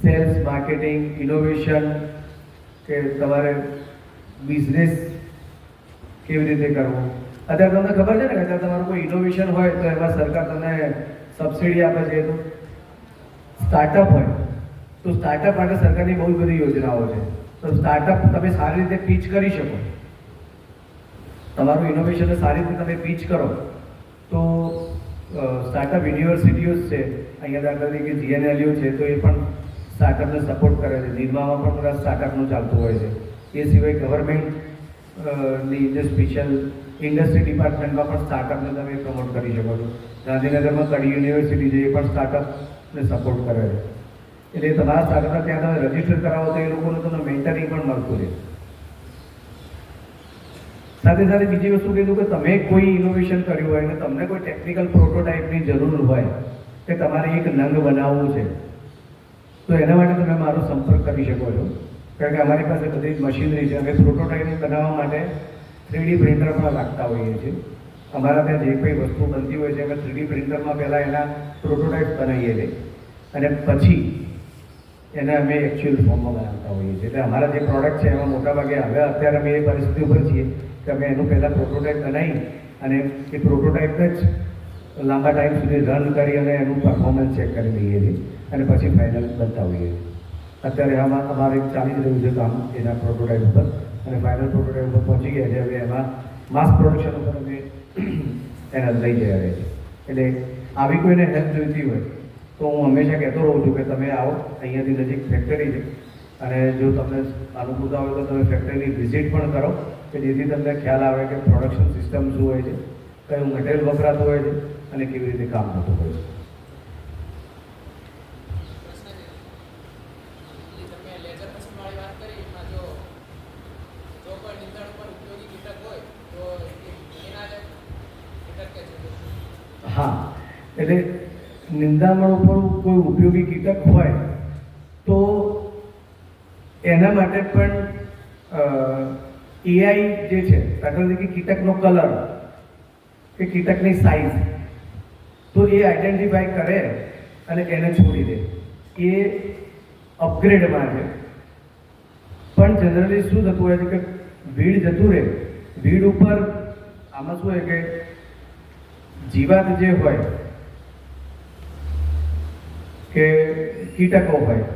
B: સેલ્સ, માર્કેટિંગ, ઇનોવેશન કે તમારે બિઝનેસ કેવી રીતે કરવો. અત્યારે તમને ખબર છે ને કે અત્યારે તમારું કોઈ ઇનોવેશન હોય તો એમાં સરકાર તમને સબસિડી આપે છે. તો સ્ટાર્ટઅપ હોય તો સ્ટાર્ટઅપ માટે સરકારની બહુ બધી યોજનાઓ છે. તો સ્ટાર્ટઅપ તમે સારી રીતે પીચ કરી શકો. તમારું ઇનોવેશનને સારી રીતે તમે પીચ કરો તો સ્ટાર્ટઅપ યુનિવર્સિટીઓ છે અહીંયા, દાખલા તરીકે GNLU છે તો એ પણ સ્ટાર્ટઅપને સપોર્ટ કરે છે. નિરમામાં પણ બધા સ્ટાર્ટઅપનું ચાલતું હોય છે. એ સિવાય ગવર્મેન્ટની જે સ્પેશિયલ ઇન્ડસ્ટ્રી ડિપાર્ટમેન્ટમાં પણ સ્ટાર્ટઅપને તમે પ્રમોટ કરી શકો છો. ગાંધીનગરમાં કડી યુનિવર્સિટી છે, એ પણ સ્ટાર્ટઅપને સપોર્ટ કરે છે. એટલે તમારા સ્ટાર્ટઅપને ત્યાં તમે રજીસ્ટર કરાવો તો એ લોકોને તમને મેન્ટરિંગ પણ મળતું રહે. સાથે સાથે બીજી વસ્તુ કીધું કે તમે કોઈ ઇનોવેશન કર્યું હોય અને તમને કોઈ ટેકનિકલ પ્રોટોટાઇપની જરૂર હોય કે તમારે એક નંગ બનાવવું છે તો એના માટે તમે મારો સંપર્ક કરી શકો છો. કારણ કે અમારી પાસે બધી મશીનરી છે. અમે પ્રોટોટાઇપ બનાવવા માટે 3D પ્રિન્ટર પણ રાખતા હોઈએ છીએ. અમારા ત્યાં જે કંઈ વસ્તુ બનતી હોય છે અમે 3D પ્રિન્ટરમાં પહેલાં એના પ્રોટોટાઇપ બનાવીએ છીએ અને પછી એને અમે એકચ્યુઅલ ફોર્મમાં બનાવતા હોઈએ છીએ. એટલે અમારા જે પ્રોડક્ટ છે એમાં મોટાભાગે હવે અત્યારે અમે એ પરિસ્થિતિ ઉપર છીએ કે અમે એનું પહેલાં પ્રોટોટાઇપ બનાવી અને એ પ્રોટોટાઇપને જ લાંબા ટાઈમ સુધી રન કરી અને એનું પરફોર્મન્સ ચેક કરી લઈએ છીએ અને પછી ફાઇનલ બનતા હોઈએ છીએ. અત્યારે આમાં અમારે ચાલી જ રહ્યું છે કામ એના પ્રોટોટાઇપ ઉપર અને ફાઇનલ પ્રોટોટાઇપ ઉપર પહોંચી ગયા છે. હવે એમાં માસ પ્રોડક્શન ઉપર અમે એને લઈ જઈ રહ્યા છીએ. એટલે આવી કોઈને હેલ્પ જોઈતી હોય તો હું હંમેશા કહેતો રહું છું કે તમે આવો, અહીંયાથી નજીક ફેક્ટરી છે અને જો તમને અનુકૂળતા હોય તો તમે ફેક્ટરીની વિઝિટ પણ કરો કે જેથી તમને ખ્યાલ આવે કે પ્રોડક્શન સિસ્ટમ શું હોય છે, કયું મટીરિયલ વપરાતું હોય છે અને કેવી રીતે કામ થતું હોય છે. હા, એટલે નિંદામણ ઉપર કોઈ ઉપયોગી કીટક હોય તો એના માટે પણ એઆઈ જે છે, દાખલા તરીકે કીટકનો કલર કે કીટકની સાઇઝ, તો એ આઈડેન્ટિફાઈ કરે અને એને છોડી દે. એ અપગ્રેડમાં છે. પણ જનરલી શું થતું હોય છે કે ભીડ જતું રહે, ભીડ ઉપર આમાં શું હોય કે જીવાત જે હોય કે કીટકો હોય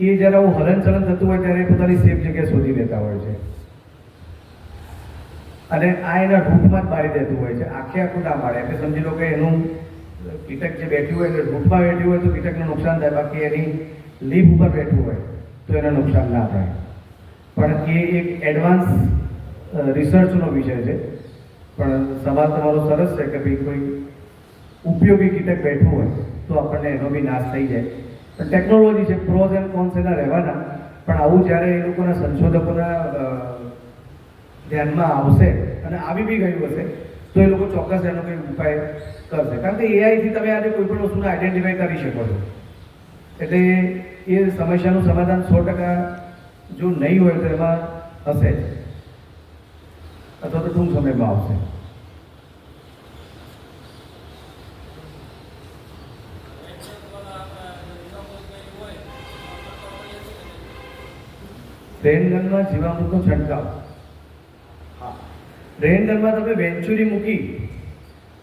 B: એ જ્યારે આવું હલનચલન થતું હોય ત્યારે પોતાની સેફ જગ્યા શોધી લેતા હોય છે અને આ એના રૂટમાં જ મારી દેતું હોય છે. આખે આખું ના મારે એટલે સમજી લો કે એનું કીટક જે બેઠ્યું હોય એટલે રૂટમાં બેઠ્યું હોય તો કીટકને નુકસાન થાય, બાકી એની લીફ ઉપર બેઠું હોય તો એને નુકસાન ના થાય. પણ એ એક એડવાન્સ રિસર્ચનો વિષય છે. પણ સવાલ તમારો સરસ છે કે ભાઈ કોઈ ઉપયોગી કીટક બેઠું હોય તો આપણને એનો બી નાશ થઈ જાય. પણ ટેકનોલોજી છે, પ્રોઝ એન્ડ કોન્સ એના રહેવાના. પણ આવું જ્યારે એ લોકોના સંશોધકોના ધ્યાનમાં આવશે અને આવી બી ગયું હશે તો એ લોકો ચોક્કસ એનો કંઈ ઉપાય કરશે. કારણ કે એઆઈથી તમે આજે કોઈ પણ વસ્તુને આઈડેન્ટિફાઈ કરી શકો છો. એટલે એ સમસ્યાનું સમાધાન 100% જો નહીં હોય તો એમાં હશે જ, અથવા તો ટૂંક સમયમાં આવશે. રેનગનમાં જીવામૃતનો છંટકાવ. રેનગનમાં તમે વેન્ચુરી મૂકી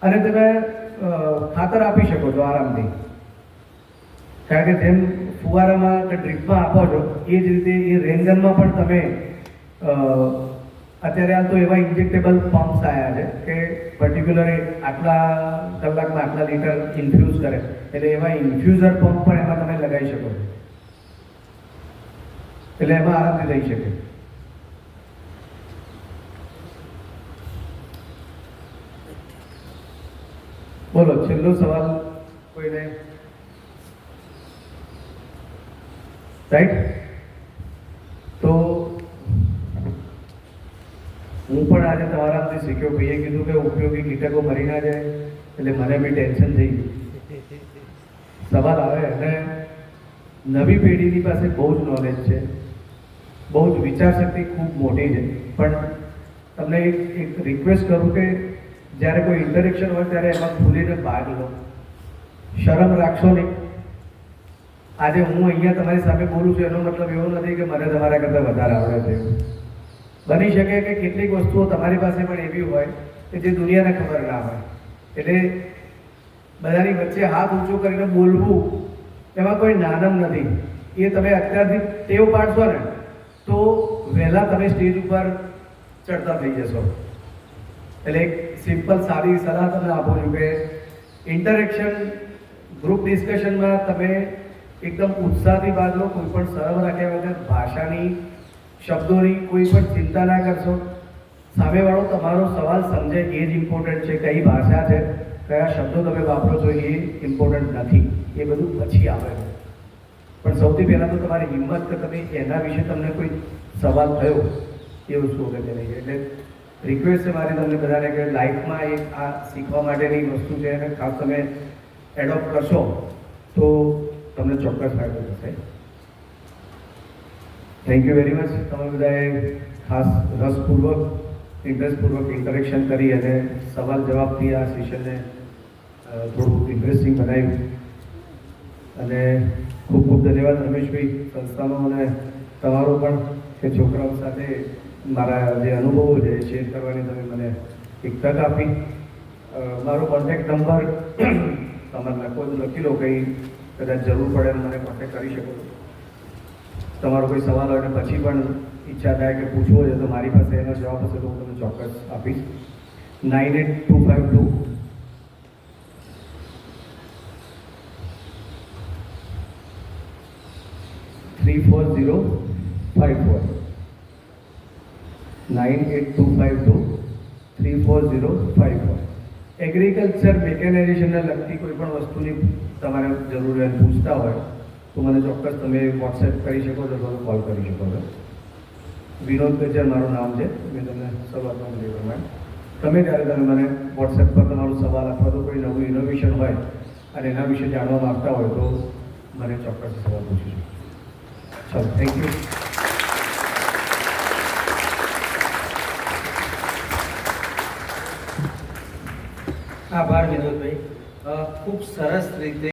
B: અને તમે ખાતર આપી શકો છો આરામથી. કારણ કે જેમ ફુવારામાં કે ડ્રીપમાં આપો છો એ જ રીતે એ રેનગનમાં પણ તમે અત્યારે હાલ તો એવા ઇન્જેક્ટેબલ પમ્પ્સ આવ્યા છે કે પર્ટિક્યુલર આટલા કલાકમાં આટલા લીટર ઇન્ફ્યુઝ કરે, એટલે એવા ઇન્ફ્યુઝર પંપ પણ એમાં તમે લગાવી શકો છો. એટલે એમાં આરામથી થઈ શકે. બોલો, છેલ્લો સવાલ કોઈને? રાઈટ. તો હું પણ આજે તમારાથી શીખ્યો. ભાઈએ કીધું કે ઉપયોગી કીટકો મરી ના જાય એટલે મને બી ટેન્શન થઈ ગયું. સવાલ આવે અને નવી પેઢીની પાસે બહુ જ નોલેજ છે, બહુ જ વિચારશક્તિ ખૂબ મોટી છે. પણ તમને એક રિક્વેસ્ટ કરું કે જ્યારે કોઈ ઇન્ટરેક્શન હોય ત્યારે એમાં ખુલીને ભાગ લો. શરમ રાખશો નહીં. આજે હું અહીંયા તમારી સામે બોલું છું એનો મતલબ એવો નથી કે મને તમારા કરતાં વધારે આવડે છે. બની શકે કે કેટલીક વસ્તુઓ તમારી પાસે પણ એવી હોય કે જે દુનિયાને ખબર ના હોય. એટલે બધાની વચ્ચે હાથ ઊંચો કરીને બોલવું એમાં કોઈ નાનમ નથી. એ તમે અત્યારથી ટેવ પાડશો ને તો વહેલા તમે સ્ટેજ ઉપર ચડતા થઈ જશો. એટલે એક સિમ્પલ સારી સલાહ તમને આપું છું કે ઇન્ટરેક્શન ગ્રુપ ડિસ્કશનમાં તમે એકદમ ઉત્સાહથી ભાગ લો. કોઈ પણ શરમ રાખ્યા વગર ભાષાની, શબ્દોની કોઈ પણ ચિંતા ના કરશો. સામેવાળો તમારો સવાલ સમજે એ જ ઇમ્પોર્ટન્ટ છે. કઈ ભાષા છે, કયા શબ્દો તમે વાપરો છો એ ઇમ્પોર્ટન્ટ નથી. એ બધું પછી આવે. પણ સૌથી પહેલાં તો તમારી હિંમત કે તમે એના વિશે તમને કોઈ સવાલ થયો એ વસ્તુ અગત્ય નહીં. એટલે રિક્વેસ્ટ છે મારી તમને બધાને કે લાઈફમાં એક આ શીખવા માટેની વસ્તુ છે અને ખાસ તમે એડોપ્ટ કરશો તો તમને ચોક્કસ ફાયદો થશે. Thank you very much. તમે બધાએ ખાસ રસપૂર્વક, ઇન્ટરેસ્ટપૂર્વક ઇન્ટરેક્શન કરી અને સવાલ જવાબથી આ સેશનને થોડું ઇન્ટરેસ્ટિંગ બનાવ્યું. અને ખૂબ ખૂબ ધન્યવાદ રમેશભાઈ, સંસ્થાનો અને તમારો પણ કે છોકરાઓ સાથે મારા જે અનુભવો છે એ શેર કરવાની તમે મને એક તક આપી. મારો કોન્ટેક્ટ નંબર તમારે લખો તો લખી લો, કંઈ કદાચ જરૂર પડે તો મને કોન્ટેક્ટ કરી શકો છો. તમારો કોઈ સવાલ હોય ને પછી પણ ઈચ્છા થાય કે પૂછવો છે તો મારી પાસે એનો જવાબ હશે તો હું તમને ચોક્કસ આપીશ. 98252 34054 98252 34054. એગ્રીકલ્ચર મેકેનાઇઝેશનને લગતી કોઈ પણ વસ્તુની તમારે જરૂર હોય પૂછતા હોય તો મને ચોક્કસ તમે વોટ્સએપ કરી શકો છો અથવા કોલ કરી શકો છો. વિનોદ ગજ્જર મારું નામ છે. મેં તમને શરૂઆતમાં કહ્યું પ્રમાણે તમે ત્યારે તમે મને વોટ્સએપ પર તમારો સવાલ અથવા તો કોઈ નવું ઇનોવેશન હોય અને એના વિશે જાણવા માંગતા હોય તો મને ચોક્કસ સવાલ પૂછીશું. ચાલો, થેન્ક યુ.
A: આભાર વિનોદભાઈ. ખૂબ સરસ રીતે